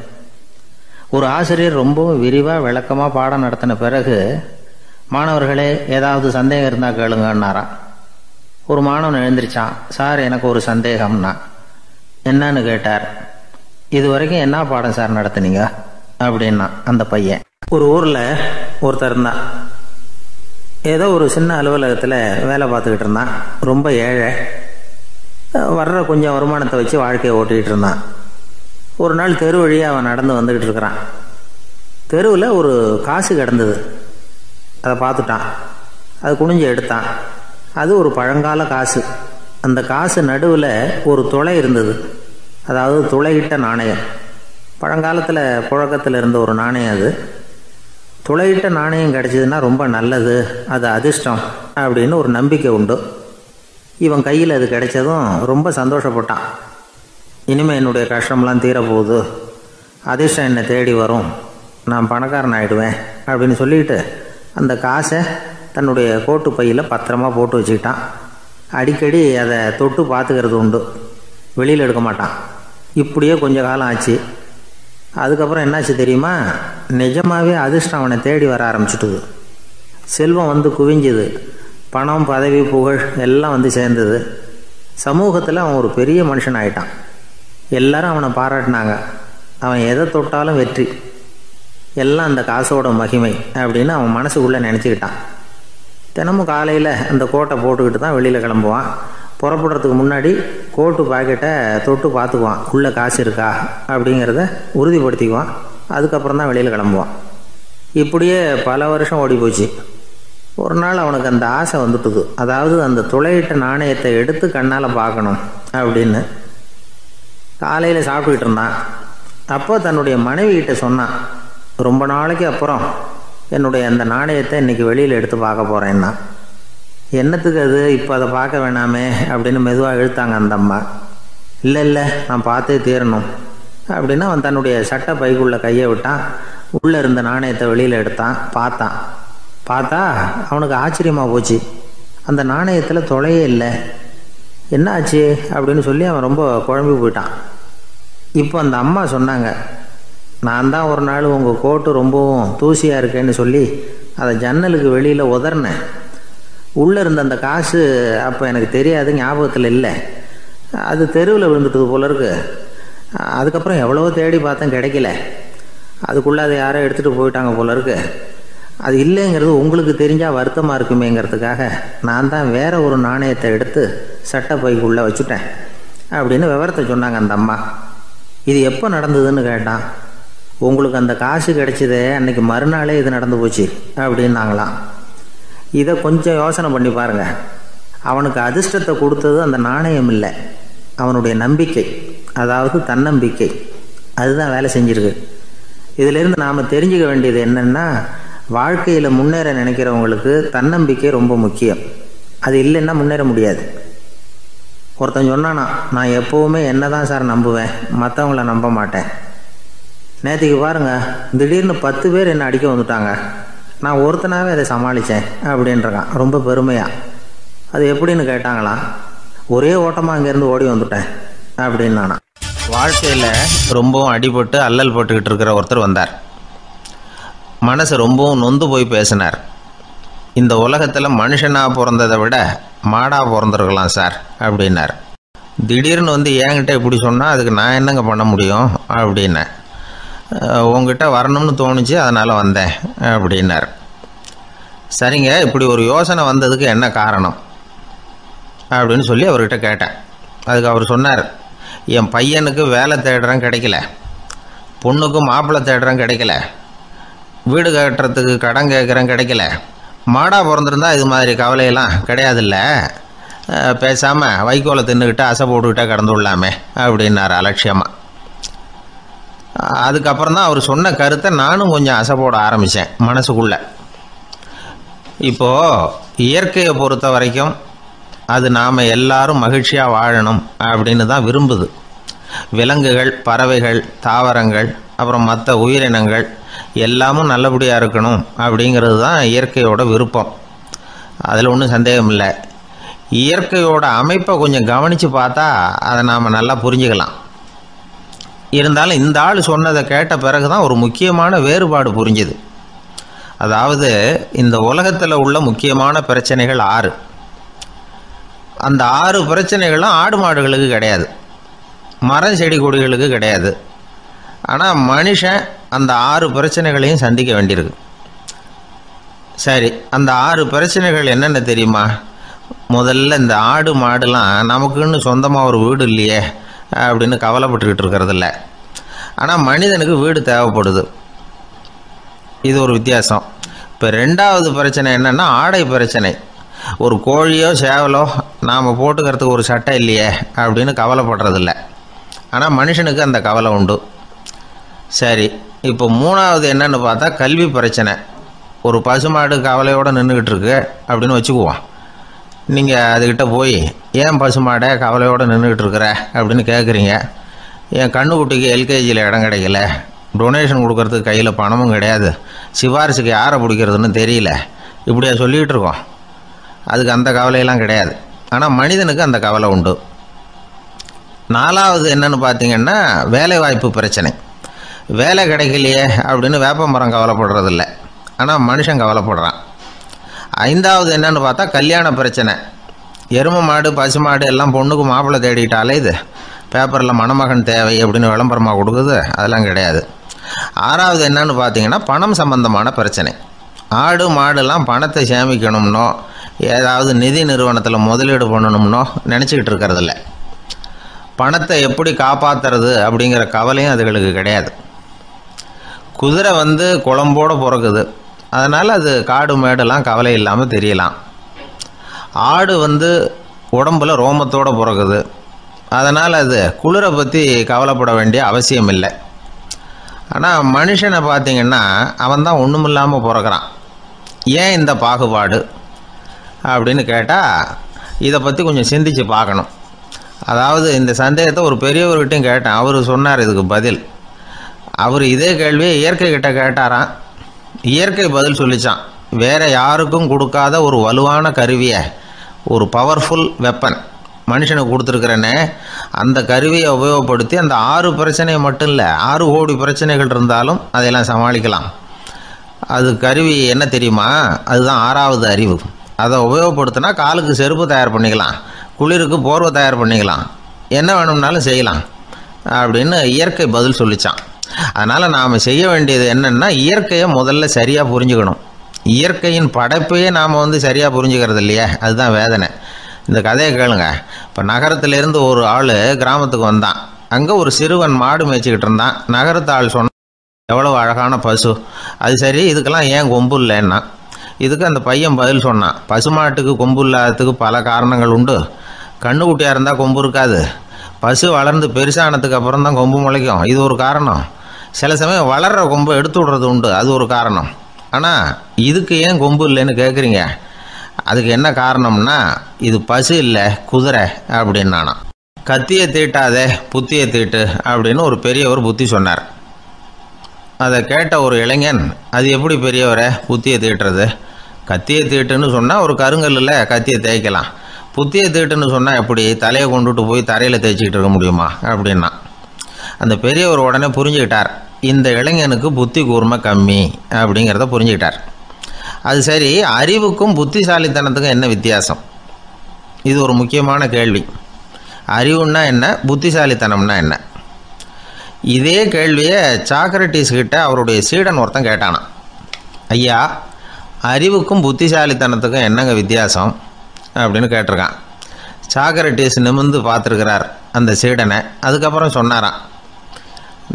ஒரு ஆசிரியர் ரொம்பவும் விரிவாக விளக்கமாக பாடம் நடத்தின பிறகு, மாணவர்களே ஏதாவது சந்தேகம் இருந்தால் கேளுங்கன்னாராம். ஒரு மாணவன் எழுந்திரிச்சான். சார், எனக்கு ஒரு சந்தேகம்னா. என்னன்னு கேட்டார். இது வரைக்கும் என்ன பாடம் சார் நடத்துனீங்க அப்படின்னா அந்த பையன். ஒரு ஊரில் ஒருத்தர் இருந்தான். ஏதோ ஒரு சின்ன அலுவலகத்தில் வேலை பார்த்துக்கிட்டு இருந்தான். ரொம்ப ஏழை. வர்ற கொஞ்சம் வருமானத்தை வச்சு வாழ்க்கையை ஓட்டிகிட்டு இருந்தான். ஒரு நாள் தெரு வழியாக அவன் நடந்து வந்துக்கிட்டு இருக்கிறான். தெருவில் ஒரு காசு கிடந்தது. அதை பார்த்துட்டான். அது குனிஞ்சு எடுத்தான். அது ஒரு பழங்கால காசு. அந்த காசு நடுவில் ஒரு துளை இருந்தது, அதாவது துளையிட்ட நாணயம். பழங்காலத்தில் புழக்கத்தில் இருந்த ஒரு நாணயம் அது. துளையிட்ட நாணயம் கிடச்சிதுன்னா ரொம்ப நல்லது, அது அதிர்ஷ்டம் அப்படின்னு ஒரு நம்பிக்கை உண்டு. இவன் கையில் அது கிடைச்சதும் ரொம்ப சந்தோஷப்பட்டான். இனிமேல் என்னுடைய கஷ்டம்லாம் தீரப்போகுது, அதிர்ஷ்டம் என்னை தேடி வரும், நான் பணக்காரன் ஆகிடுவேன் அப்படின்னு சொல்லிட்டு அந்த காசை தன்னுடைய கோட்டு பையில் பத்திரமா போட்டு வச்சுக்கிட்டான். அடிக்கடி அதை தொட்டு பார்த்துக்கிறது உண்டு, வெளியில் எடுக்க மாட்டான். இப்படியே கொஞ்ச காலம் ஆச்சு. அதுக்கப்புறம் என்னாச்சு தெரியுமா? நிஜமாகவே அதிர்ஷ்டம் அவனை தேடி வர ஆரம்பிச்சுட்டுது. செல்வம் குவிஞ்சுது. பணம், பதவி, புகழ் எல்லாம் சேர்ந்தது. சமூகத்தில் அவன் ஒரு பெரிய மனுஷன் ஆயிட்டான். எல்லாரும் அவனை பாராட்டினாங்க. அவன் எதை தொட்டாலும் வெற்றி, எல்லாம் அந்த காசோட மகிமை அப்படின்னு அவன் மனசுக்குள்ளே நினச்சிக்கிட்டான். தினமும் காலையில் அந்த கோட்டை போட்டுக்கிட்டு தான் வெளியில் கிளம்புவான். புறப்படுறதுக்கு முன்னாடி கோட்டு பாக்கெட்டை தொட்டு பார்த்துக்குவான், உள்ளே காசு இருக்கா அப்படிங்கிறத உறுதிப்படுத்திக்குவான். அதுக்கப்புறம் தான் வெளியில் கிளம்புவான். இப்படியே பல வருஷம் ஓடி போச்சு. ஒரு நாள் அவனுக்கு அந்த ஆசை வந்துட்டுது, அதாவது அந்த துளையிட்ட நாணயத்தை எடுத்து கண்ணால் பார்க்கணும் அப்படின்னு. காலையில் சாப்பிட்டுக்கிட்டு இருந்தான். அப்போ தன்னுடைய மனைவிகிட்ட சொன்னான், ரொம்ப நாளைக்கு அப்புறம் என்னுடைய அந்த நாணயத்தை இன்றைக்கி வெளியில் எடுத்து பார்க்க போகிறேன்னா. என்னத்துக்கு அது, இப்போ அதை பார்க்க வேணாமே அப்படின்னு மெதுவாக இழுத்தாங்க அந்த அம்மா. இல்லை நான் பார்த்தே தீரணும் அப்படின்னு அவன் தன்னுடைய சட்டை பைக்குள்ளே கையை விட்டான். உள்ளே இருந்த நாணயத்தை வெளியில் எடுத்தான். பார்த்தா அவனுக்கு ஆச்சரியமாக போச்சு. அந்த நாணயத்தில் துளையே இல்லை. என்ன ஆச்சு அப்படின்னு சொல்லி அவன் ரொம்ப குழம்பி போயிட்டான். இப்போ அந்த அம்மா சொன்னாங்க, நான் தான் ஒரு நாள் உங்கள் கோட்டு ரொம்பவும் தூசியாக இருக்கேன்னு சொல்லி அதை ஜன்னலுக்கு வெளியில் உதறினேன். உள்ளே இருந்த அந்த காசு அப்போ எனக்கு தெரியாது, ஞாபகத்தில் இல்லை. அது தெருவில் விழுந்துட்டது போல இருக்கு. அதுக்கப்புறம் எவ்வளவோ தேடி பார்த்தேன், கிடைக்கல. அதுக்குள்ளே அதை யாரோ எடுத்துகிட்டு போயிட்டாங்க போல இருக்கு. அது இல்லைங்கிறது உங்களுக்கு தெரிஞ்சால் வருத்தமாக இருக்குமேங்கிறதுக்காக நான் தான் வேற ஒரு நாணயத்தை எடுத்து சட்டை பைக்குள்ளே வச்சுட்டேன் அப்படின்னு விவரத்தை சொன்னாங்க அந்த அம்மா. இது எப்போ நடந்ததுன்னு கேட்டான். உங்களுக்கு அந்த காசு கிடைச்சதே அன்னைக்கு மறுநாளே இது நடந்து போச்சு அப்படின்னாங்களாம். இதை கொஞ்சம் யோசனை பண்ணி பாருங்க. அவனுக்கு அதிர்ஷ்டத்தை கொடுத்தது அந்த நாணயம் இல்லை, அவனுடைய நம்பிக்கை, அதாவது தன்னம்பிக்கை. அதுதான் வேலை செஞ்சிருக்கு. இதிலிருந்து நாம் தெரிஞ்சுக்க வேண்டியது என்னென்னா, வாழ்க்கையில் முன்னேற நினைக்கிறவங்களுக்கு தன்னம்பிக்கை ரொம்ப முக்கியம். அது இல்லைன்னா முன்னேற முடியாது. ஒருத்தன் சொன்னானா, நான் எப்போவுமே என்ன தான் சார் நம்புவேன், மற்றவங்கள நம்ப மாட்டேன். நேற்றுக்கு பாருங்கள், திடீர்னு 10 பேர் என்னை அடிக்க வந்துட்டாங்க, நான் ஒருத்தனாகவே அதை சமாளித்தேன் அப்படின்றான் ரொம்ப பெருமையாக. அது எப்படின்னு கேட்டாங்களாம். ஒரே ஓட்டமாக அங்கேருந்து ஓடி வந்துட்டேன் அப்படின்னு நானா. வாழ்க்கையில் ரொம்பவும் அடிபட்டு அல்லல் போட்டுக்கிட்டு இருக்கிற ஒருத்தர் வந்தார். மனசு ரொம்பவும் நொந்து போய் பேசினார். இந்த உலகத்தில் மனுஷனாக பிறந்ததை விட மாடாக பிறந்திருக்கலாம் சார் அப்படின்னார். திடீர்னு என்கிட்ட இப்படி சொன்னால் அதுக்கு நான் என்னங்க பண்ண முடியும் அப்படின்னேன். உங்ககிட்ட வரணும்னு தோணுச்சு, அதனால் வந்தேன் அப்படின்னார். சரிங்க, இப்படி ஒரு யோசனை வந்ததுக்கு என்ன காரணம் அப்படின்னு சொல்லி அவர்கிட்ட கேட்டேன். அதுக்கு அவர் சொன்னார், என் பையனுக்கு வேலை தேடுறேன் கிடைக்கல, பொண்ணுக்கு மாப்பிள்ளை தேடுறேன் கிடைக்கல, வீடு கட்டுறதுக்கு கடன் கேட்குறேன் கிடைக்கல, மாடாக பிறந்திருந்தா இது மாதிரி கவலையெல்லாம் கிடையாதுல்ல, பேசாமல் வைக்கோலை தின்னுக்கிட்டு அசை போட்டுக்கிட்டே கடந்து விடலாமே அப்படின்னார் அலட்சியமாக. அதுக்கப்புறம் தான் அவர் சொன்ன கருத்தை நானும் கொஞ்சம் அசைப்போட ஆரம்பித்தேன் மனசுக்குள்ளே. இப்போது இயற்கையை பொறுத்த வரைக்கும் அது நாம் எல்லாரும் மகிழ்ச்சியாக வாழணும் அப்படின்னு தான் விரும்புது. விலங்குகள், பறவைகள், தாவரங்கள், அப்புறம் மற்ற உயிரினங்கள் எல்லாமும் நல்லபடியாக இருக்கணும் அப்படிங்கிறது தான் இயற்கையோட விருப்பம். அதில் ஒன்றும் சந்தேகம் இல்லை. இயற்கையோட அமைப்பை கொஞ்சம் கவனித்து பார்த்தா அதை நாம் நல்லா புரிஞ்சுக்கலாம். இருந்தாலும் இந்த ஆள் சொன்னதை கேட்ட பிறகு தான் ஒரு முக்கியமான வேறுபாடு புரிஞ்சுது. அதாவது இந்த உலகத்தில் உள்ள முக்கியமான பிரச்சனைகள் 6. அந்த 6 பிரச்சனைகளும் ஆடு மாடுகளுக்கு கிடையாது, மரம் செடி கொடிகளுக்கு கிடையாது. ஆனால் மனுஷன் அந்த 6 பிரச்சனைகளையும் சந்திக்க வேண்டியிருக்கு. சரி, அந்த 6 பிரச்சனைகள் என்னென்ன தெரியுமா? முதல்ல இந்த ஆடு மாடுலாம் நமக்குன்னு சொந்தமாக ஒரு வீடு இல்லையே அப்படின்னு கவலைப்பட்டுக்கிட்டு இருக்கிறதில்ல. ஆனால் மனிதனுக்கு வீடு தேவைப்படுது. இது ஒரு வித்தியாசம். இப்போ 2வது பிரச்சனை என்னென்னா ஆடை பிரச்சனை. ஒரு கோழியோ சேவலோ நாம் போட்டுக்கிறதுக்கு ஒரு சட்டை இல்லையே அப்படின்னு கவலைப்படுறதில்ல. ஆனால் மனுஷனுக்கு அந்த கவலை உண்டு. சரி, இப்போ 3வது என்னன்னு பார்த்தா கல்வி பிரச்சனை. ஒரு பசுமாடு கவலையோடு நின்றுக்கிட்டு இருக்கு அப்படின்னு வச்சுக்குவோம். நீங்கள் அதுக்கிட்ட போய் ஏன் பசுமாடை கவலையோடு நின்றுக்கிட்டு இருக்கிற அப்படின்னு கேட்குறீங்க. என் கண்ணுக்குட்டிக்கு எல்கேஜியில் இடம் கிடைக்கல, டொனேஷன் கொடுக்கறதுக்கு கையில் பணமும் கிடையாது, சிபாரிசுக்கு யாரை பிடிக்கிறதுன்னு தெரியல, இப்படியா சொல்லிகிட்டு இருக்கோம். அதுக்கு அந்த கவலையெல்லாம் கிடையாது. ஆனால் மனிதனுக்கு அந்த கவலை உண்டு. 4வது என்னன்னு பார்த்தீங்கன்னா வேலை வாய்ப்பு பிரச்சனை. வேலை கிடைக்கலையே அப்படின்னு வேப்ப மரம் கவலைப்படுறதில்ல, ஆனால் மனுஷன் கவலைப்படுறான். 5வது என்னன்னு பார்த்தா கல்யாண பிரச்சனை. எருமை மாடு பசுமாடு எல்லாம் பொண்ணுக்கு மாப்பிள்ளை தேடிட்டாலே இது பேப்பரில் மணமகன் தேவை அப்படின்னு விளம்பரமாக கொடுக்குது, அதெல்லாம் கிடையாது. 6வது என்னன்னு பார்த்தீங்கன்னா பணம் சம்பந்தமான பிரச்சனை. ஆடு மாடுலாம் பணத்தை சேமிக்கணும்னோ ஏதாவது நிதி நிறுவனத்தில் முதலீடு பண்ணணும்னோ நினச்சிக்கிட்டு இருக்கிறதில்ல. பணத்தை எப்படி காப்பாற்றுறது அப்படிங்கிற கவலையும் அதுகளுக்கு கிடையாது. குதிரை குளம்போடு பிறகுது, அதனால் அது காடு மேடெல்லாம் கவலை இல்லாமல் தெரியலாம். ஆடு உடம்பில் ரோமத்தோடு பிறகுது, அதனால் அது குளிரை பற்றி கவலைப்பட வேண்டிய அவசியம் இல்லை. ஆனால் மனுஷனை பார்த்திங்கன்னா அவன் தான் ஒன்றும் இல்லாமல் பிறக்கிறான். ஏன் இந்த பாகுபாடு அப்படின்னு கேட்டால் இதை பற்றி கொஞ்சம் சிந்திச்சு பார்க்கணும். அதாவது இந்த சந்தேகத்தை ஒரு பெரியவர்கிட்டையும் கேட்டேன். அவர் சொன்னார் இதுக்கு பதில். அவர் இதே கேள்வியை இயற்கை கிட்ட கேட்டாராம். இயற்கை பதில் சொல்லிச்சான். வேறு யாருக்கும் கொடுக்காத ஒரு வலுவான கருவியை, ஒரு பவர்ஃபுல் வெப்பன் மனுஷனுக்கு கொடுத்துருக்குறேனே, அந்த கருவியை உபயோகப்படுத்தி அந்த 6 பிரச்சனை மட்டும் இல்லை 6 கோடி பிரச்சனைகள் இருந்தாலும் அதையெல்லாம் சமாளிக்கலாம். அது கருவி என்ன தெரியுமா? அதுதான் 6வது அறிவு. அதை உபயோகப்படுத்தினா காலுக்கு செருப்பு தயார் பண்ணிக்கலாம், குளிருக்கு போர்வை தயார் பண்ணிக்கலாம், என்ன வேணும்னாலும் செய்யலாம் அப்படின்னு இயற்கை பதில் சொல்லிச்சான். அதனால் நாம் செய்ய வேண்டியது என்னென்னா இயற்கையை முதல்ல சரியாக புரிஞ்சுக்கணும். இயற்கையின் படைப்பையே நாம் சரியாக புரிஞ்சுக்கிறது இல்லையே, அதுதான் வேதனை. இந்த கதையை கேளுங்க. இப்போ நகரத்திலேருந்து ஒரு ஆள் கிராமத்துக்கு வந்தான். அங்கே ஒரு சிறுவன் மாடு மேய்ச்சிக்கிட்டு இருந்தான். நகரத்து ஆள் சொன்னான், எவ்வளோ அழகான பசு, அது சரி இதுக்கெல்லாம் ஏன் கொம்பு இல்லைன்னா. இதுக்கு அந்த பையன் பதில் சொன்னான், பசுமாட்டுக்கு கொம்பு இல்லாததுக்கு பல காரணங்கள் உண்டு. கண்ணுக்குட்டியாக இருந்தால் கொம்பு இருக்காது, பசு வளர்ந்து பெருசானதுக்கு அப்புறம் தான் கொம்பு முளைக்கும், இது ஒரு காரணம். சில சமயம் வளர்கிற கொம்பை எடுத்து விடுறது உண்டு, அது ஒரு காரணம். ஆனால் இதுக்கு ஏன் கொம்பு இல்லைன்னு கேட்குறீங்க. அதுக்கு என்ன காரணம்னா இது பசு இல்லை குதிரை அப்படின்னானா. கத்தியை தீட்டாதே புத்தியை தீட்டு அப்படின்னு ஒரு பெரியவர் புத்தி சொன்னார். அதை கேட்ட ஒரு இளைஞன், அது எப்படி பெரியவரை புத்தியை தீட்டுறது? கத்தியை தீட்டுன்னு சொன்னால் ஒரு கருங்கல்லில் கத்தியை தேய்க்கலாம், புத்தியை தீட்டுன்னு சொன்னால் எப்படி தலையை கொண்டுட்டு போய் தரையில் தேய்ச்சிக்கிட்டு இருக்க முடியுமா அப்படின்னா. அந்த பெரியவர் உடனே புரிஞ்சுக்கிட்டார், இந்த இளைஞனுக்கு புத்தி கூர்மை கம்மி அப்படிங்கிறத புரிஞ்சுக்கிட்டார். அது சரி, அறிவுக்கும் புத்திசாலித்தனத்துக்கும் என்ன வித்தியாசம்? இது ஒரு முக்கியமான கேள்வி. அறிவுன்னா என்ன, புத்திசாலித்தனம்னா என்ன? இதே கேள்வியை சாக்ரட்டிஸ் கிட்ட அவருடைய சீடன் ஒருத்தன் கேட்டானான். ஐயா, அறிவுக்கும் புத்திசாலித்தனத்துக்கும் என்னங்க வித்தியாசம் அப்படின்னு கேட்டிருக்கான். சாக்ரட்டிஸ் நிமிர்ந்து பார்த்துருக்கிறார் அந்த சீடனை. அதுக்கப்புறம் சொன்னாராம்,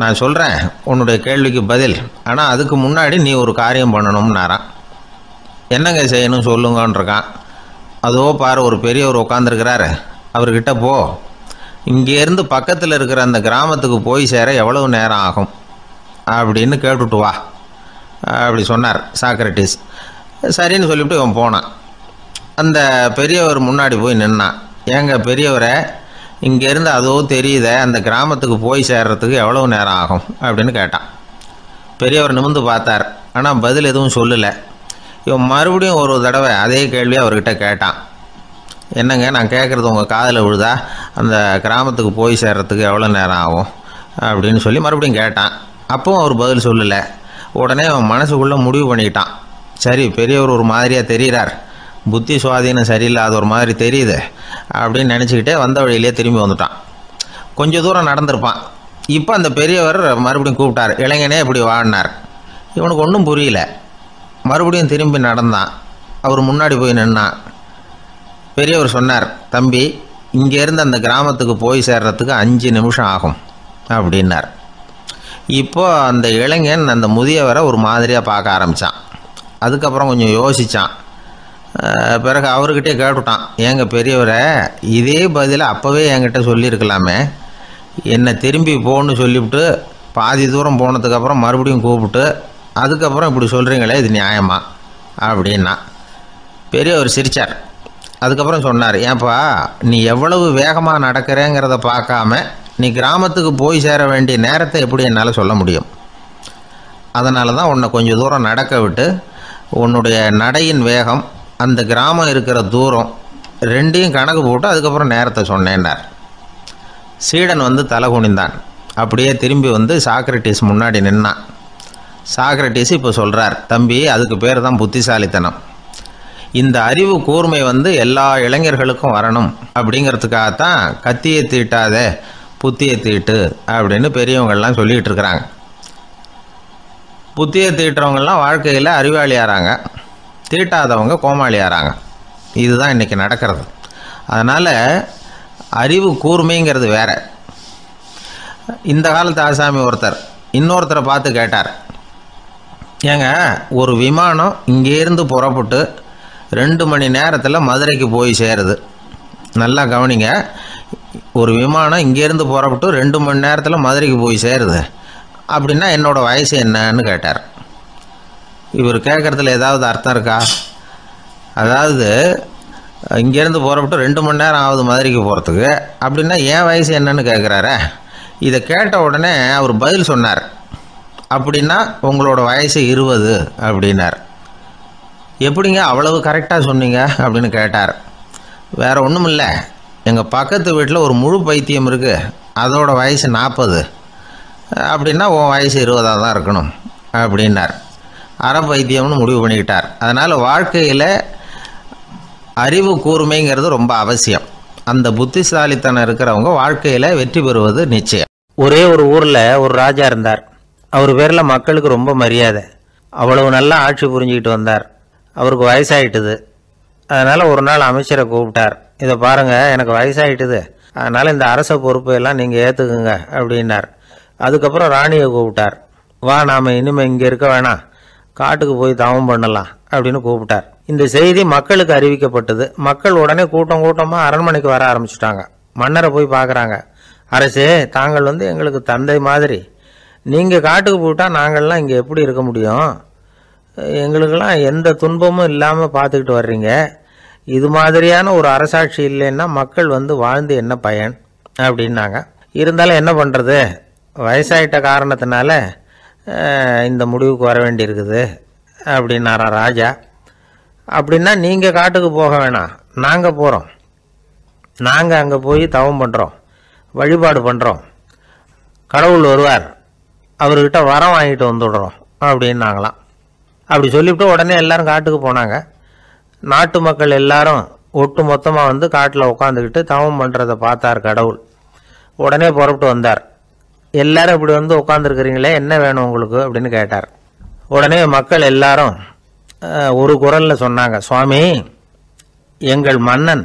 நான் சொல்கிறேன் உன்னுடைய கேள்விக்கு பதில், ஆனால் அதுக்கு முன்னாடி நீ ஒரு காரியம் பண்ணணும்னாரான். என்னங்க செய்யணும் சொல்லுங்கன்றிருக்கான். அதோ பாரு ஒரு பெரியவர் உட்காந்துருக்கிறாரு, அவர்கிட்ட போ, இங்கேருந்து பக்கத்தில் இருக்கிற அந்த கிராமத்துக்கு போய் சேர எவ்வளவு நேரம் ஆகும் அப்படின்னு கேட்டுட்டு வா அப்படி சொன்னார் சாக்ரட்டிஸ். சரின்னு சொல்லிவிட்டு இவன் போனான். அந்த பெரியவர் முன்னாடி போய் நின்னான். ஏங்க பெரியவரை, இங்கேருந்து அதோ தெரியுத அந்த கிராமத்துக்கு போய் சேர்றதுக்கு எவ்வளோ நேரம் ஆகும் அப்படின்னு கேட்டான். பெரியவர் நிமிர்ந்து பார்த்தார். ஆனால் பதில் எதுவும் சொல்லலை. இவன் மறுபடியும் ஒரு தடவை அதே கேள்வியை அவர்கிட்ட கேட்டான். என்னங்க, நான் கேட்குறது உங்கள் காதில் விழுதா? அந்த கிராமத்துக்கு போய் சேர்றதுக்கு எவ்வளோ நேரம் ஆகும் அப்படின்னு சொல்லி மறுபடியும் கேட்டான். அப்பவும் அவர் பதில் சொல்லலை. உடனே அவன் மனசுக்குள்ளே முடிவு பண்ணிக்கிட்டான். சரி, பெரியவர் ஒரு மாதிரியாக தெரிகிறார், புத்தி சுவாதீனம் சரியில்லாத ஒரு மாதிரி தெரியுது அப்படின்னு நினச்சிக்கிட்டே வந்த வழியிலே திரும்பி வந்துட்டான். கொஞ்சம் தூரம் நடந்திருப்பான். இப்போ அந்த பெரியவர் மறுபடியும் கூப்பிட்டார். இளைஞனே இப்படி வாழ்னார். இவனுக்கு ஒன்றும் புரியல. மறுபடியும் திரும்பி நடந்தான். அவர் முன்னாடி போய் நின்னான். பெரியவர் சொன்னார், தம்பி, இங்கேருந்து அந்த கிராமத்துக்கு போய் சேர்றதுக்கு 5 நிமிஷம் ஆகும் அப்படின்னார். இப்போது அந்த இளைஞன் அந்த முதியவரை ஒரு மாதிரியாக பார்க்க ஆரம்பித்தான். அதுக்கப்புறம் கொஞ்சம் யோசித்தான். பிறகு அவர்கிட்டே கேட்டுட்டான், ஏங்க பெரியவரை, இதே பதிலை அப்போவே என்கிட்ட சொல்லியிருக்கலாமே, என்னை திரும்பி போன்னு சொல்லிவிட்டு பாதி தூரம் போனதுக்கப்புறம் மறுபடியும் கூப்பிட்டு அதுக்கப்புறம் இப்படி சொல்கிறீங்களே, இது நியாயமா அப்படின்னா. பெரியவர் சிரித்தார். அதுக்கப்புறம் சொன்னார், ஏன்பா, நீ எவ்வளவு வேகமாக நடக்கிறேங்கிறத பார்க்காம நீ கிராமத்துக்கு போய் சேர வேண்டிய நேரத்தை எப்படி என்னால் சொல்ல முடியும்? அதனால தான் உன்னை கொஞ்சம் தூரம் நடக்க விட்டு உன்னுடைய நடையின் வேகம், அந்த கிராமம் இருக்கிற தூரம் ரெண்டையும் கணக்கு போட்டு அதுக்கப்புறம் நேரத்தை சொன்னேன்னார். சீடன் வந்து தலை குனிந்தான். அப்படியே திரும்பி வந்து சாக்ரட்டிஸ் முன்னாடி நின்னான். சாக்ரட்டிஸ் இப்போ சொல்கிறார், தம்பி, அதுக்கு பேர் தான் புத்திசாலித்தனம். இந்த அறிவு கூர்மை வந்து எல்லா இளைஞர்களுக்கும் வரணும் அப்படிங்கிறதுக்காகத்தான் கத்தியை தீட்டாத புத்தியை தீட்டு அப்படின்னு பெரியவங்கள்லாம் சொல்லிகிட்டு இருக்கிறாங்க. புத்தியை தீட்டுறவங்கெல்லாம் வாழ்க்கையில் அறிவாளியாகிறாங்க, தீட்டாதவங்க கோமாளியாகிறாங்க. இதுதான் இன்றைக்கி நடக்கிறது. அதனால் அறிவு கூர்மைங்கிறது வேறு. இந்த காலத்து ஆசாமி ஒருத்தர் இன்னொருத்தரை பார்த்து கேட்டார், ஏங்க, ஒரு விமானம் இங்கேருந்து புறப்பட்டு 2 மணி நேரத்தில் மதுரைக்கு போய் சேருது. நல்லா கவனிங்க, ஒரு விமானம் இங்கேருந்து புறப்பட்டு 2 மணி நேரத்தில் மதுரைக்கு போய் சேருது அப்படின்னா என்னோடய வயசு என்னன்னு கேட்டார். இவர் கேட்குறதுல ஏதாவது அர்த்தம் இருக்கா? அதாவது இங்கேருந்து புறப்பட்டு 2 மணி நேரம் ஆகுது மதுரைக்கு போகிறதுக்கு, அப்படின்னா என் வயசு என்னன்னு கேட்குறாரு. இதை கேட்ட உடனே அவர் பதில் சொன்னார், அப்படின்னா உங்களோட வயசு 20 அப்படின்னார். எப்படிங்க அவ்வளவு கரெக்டாக சொன்னீங்க அப்படின்னு கேட்டார். வேறு ஒன்றும் இல்லை, எங்கள் பக்கத்து வீட்டில் ஒரு முழு பைத்தியம் இருக்குது, அதோட வயசு 40, அப்படின்னா உன் வயசு 20 தான் இருக்கணும் அப்படின்னார். அரை பைத்தியம்னு முடிவு பண்ணிக்கிட்டார். அதனால் வாழ்க்கையில் அறிவு கூர்மைங்கிறது ரொம்ப அவசியம். அந்த புத்திசாலித்தனம் இருக்கிறவங்க வாழ்க்கையில் வெற்றி பெறுவது நிச்சயம். ஒரே ஒரு ஊரில் ஒரு ராஜா இருந்தார். அவர் பேரில் மக்களுக்கு ரொம்ப மரியாதை. அவ்வளவு நல்லா ஆட்சி புரிஞ்சுக்கிட்டு வந்தார். அவருக்கு வயசாயிட்டுது. அதனால் ஒரு நாள் அமைச்சரை கூப்பிட்டார். இதை பாருங்கள், எனக்கு வயசாயிட்டுது, அதனால் இந்த அரச பொறுப்பையெல்லாம் நீங்கள் ஏற்றுக்குங்க அப்படின்னார். அதுக்கப்புறம் ராணியை கூப்பிட்டார். வா, நாம் இனிமேல் இங்கே இருக்க வேணாம், காட்டுக்கு போய் தவம் பண்ணலாம் அப்படின்னு கூப்பிட்டார். இந்த செய்தி மக்களுக்கு அறிவிக்கப்பட்டது. மக்கள் உடனே கூட்டம் கூட்டமாக அரண்மனைக்கு வர ஆரம்பிச்சுட்டாங்க. மன்னரை போய் பார்க்குறாங்க. அரசே, தாங்கள் வந்து எங்களுக்கு தந்தை மாதிரி, நீங்கள் காட்டுக்கு போயிட்டால் நாங்கள்லாம் இங்கே எப்படி இருக்க முடியும்? எங்களுக்கெல்லாம் எந்த துன்பமும் இல்லாமல் பார்த்துக்கிட்டு வர்றீங்க. இது மாதிரியான ஒரு அரசாட்சி இல்லைன்னா மக்கள் வந்து வாழ்ந்து என்ன பயன் அப்படின்னாங்க. இருந்தாலும் என்ன பண்ணுறது, வயசாயிட்ட காரணத்தினால இந்த முடிவுக்கு வர வேண்டியிருக்குது அப்படின்னாரா ராஜா. அப்படின்னா நீங்கள் காட்டுக்கு போக வேணாம், நாங்கள் போகிறோம். நாங்கள் அங்கே போய் தவம் பண்ணுறோம், வழிபாடு பண்ணுறோம், கடவுள் வருவார், அவர்கிட்ட வரம் வாங்கிட்டு வந்துடுறோம் அப்படின்னாங்களாம். அப்படி சொல்லிவிட்டு உடனே எல்லாரும் காட்டுக்கு போனாங்க. நாட்டு மக்கள் எல்லாரும் ஒட்டு மொத்தமாக வந்து காட்டில் உட்காந்துக்கிட்டு தவம் பண்ணுறதை பார்த்தார் கடவுள். உடனே புறப்பட்டு வந்தார். எல்லாரும் இப்படி வந்து உட்காந்துருக்கிறீங்களே, என்ன வேணும் உங்களுக்கு அப்படின்னு கேட்டார். உடனே மக்கள் எல்லாரும் ஒரு குரலில் சொன்னாங்க, சுவாமி, எங்கள் மன்னன்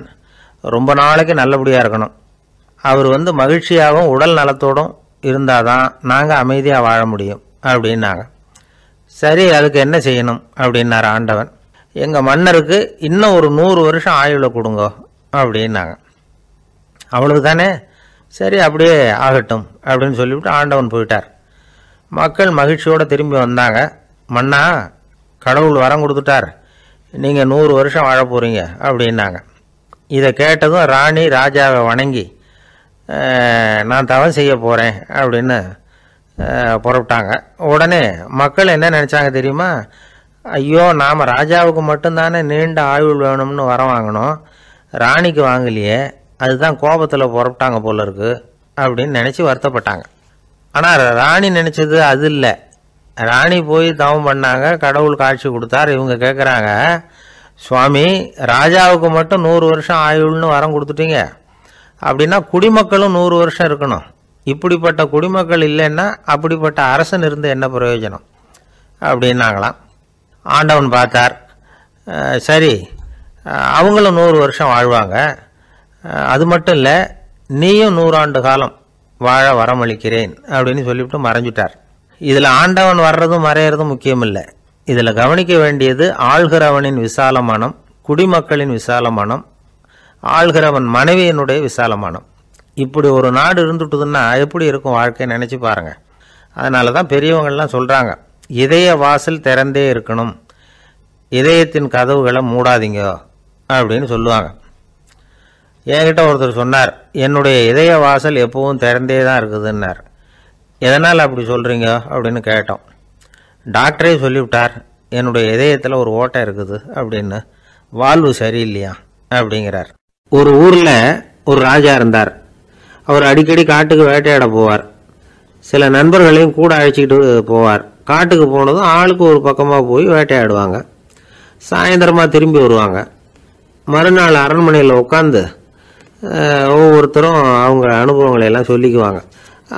ரொம்ப நாளைக்கு நல்லபடியாக இருக்கணும். அவர் வந்து மகிழ்ச்சியாகவும் உடல் நலத்தோடும் இருந்தால் தான் நாங்கள் அமைதியாக வாழ முடியும் அப்படின்னாங்க. சரி, அதுக்கு என்ன செய்யணும் அப்படின்னார் ஆண்டவன். எங்கள் மன்னருக்கு இன்னும் ஒரு 100 வருஷம் ஆயுளை கொடுங்க அப்படின்னாங்க. அவ்வளவு தானே, சரி அப்படியே ஆகட்டும் அப்படின்னு சொல்லிவிட்டு ஆண்டவன் போயிட்டார். மக்கள் மகிழ்ச்சியோடு திரும்பி வந்தாங்க. மன்னா, கடவுள் வரம் கொடுத்துட்டார், நீங்கள் 100 வருஷம் வாழ போகிறீங்க அப்படின்னாங்க. இதை கேட்டதும் ராணி ராஜாவை வணங்கி நான் தவம் செய்ய போகிறேன் அப்படின்னு புறப்பட்டாங்க. உடனே மக்கள் என்ன நினச்சாங்க தெரியுமா? ஐயோ, நாம் ராஜாவுக்கு மட்டும்தானே நீண்ட ஆயுள் வேணும்னு வரம் வாங்கினோம், ராணிக்கு வாங்கலையே, அதுதான் கோபத்தில் புறப்பட்டாங்க போல இருக்கு அப்படின்னு நினச்சி வருத்தப்பட்டாங்க. ஆனால் ராணி நினச்சது அது இல்லை. ராணி போய் தவம் பண்ணாங்க, கடவுள் காட்சி கொடுத்தார். இவங்க கேட்குறாங்க, சுவாமி, ராஜாவுக்கு மட்டும் 100 வருஷம் ஆயுள்னு வரம் கொடுத்துட்டீங்க, அப்படின்னா குடிமக்களும் 100 வருஷம் இருக்கணும். இப்படிப்பட்ட குடிமக்கள் இல்லைன்னா அப்படிப்பட்ட அரசன் இருந்து என்ன பிரயோஜனம் அப்படின்னாங்களாம். ஆண்டவன் பார்த்தார், சரி அவங்களும் 100 வருஷம் வாழ்வாங்க, அது மட்டும் இல்லை நீயும் 100 ஆண்டு காலம் வாழ வரமளிக்கிறேன் அப்படின்னு சொல்லிவிட்டு மறைஞ்சிட்டார். இதில் ஆண்டவன் வர்றதும் மறையிறதும் முக்கியம் இல்லை. இதில் கவனிக்க வேண்டியது ஆள்கிறவனின் விசால மனம், குடிமக்களின் விசால மனம், ஆள்கிறவன் மனைவியினுடைய விசால மனம். இப்படி ஒரு நாடு இருந்துட்டுதுன்னா எப்படி இருக்கும் வாழ்க்கை நினச்சி பாருங்கள். அதனால தான் பெரியவங்கள்லாம் சொல்கிறாங்க, இதய வாசல் திறந்தே இருக்கணும், இதயத்தின் கதவுகளை மூடாதீங்க அப்படின்னு சொல்லுவாங்க. என்கிட்ட ஒருத்தர் சொன்னார், என்னுடைய இதய வாசல் எப்பவும் திறந்தே தான் இருக்குதுன்னார். எதனால் அப்படி சொல்கிறீங்க அப்படின்னு கேட்டோம். டாக்டரே சொல்லிவிட்டார், என்னுடைய இதயத்தில் ஒரு ஓட்டை இருக்குது அப்படின்னு, வால்வு சரியில்லையா அப்படிங்கிறார். ஒரு ஊரில் ஒரு ராஜா இருந்தார். அவர் அடிக்கடி காட்டுக்கு வேட்டையாட போவார். சில நண்பர்களையும் கூட அழைச்சிக்கிட்டு போவார். காட்டுக்கு போனதும் ஆளுக்கு ஒரு பக்கமாக போய் வேட்டையாடுவாங்க. சாயந்தரமாக திரும்பி வருவாங்க. மறுநாள் அரண்மனையில் உட்காந்து ஒவ்வொருத்தரும் அவங்க அனுபவங்களை எல்லாம் சொல்லிக்குவாங்க.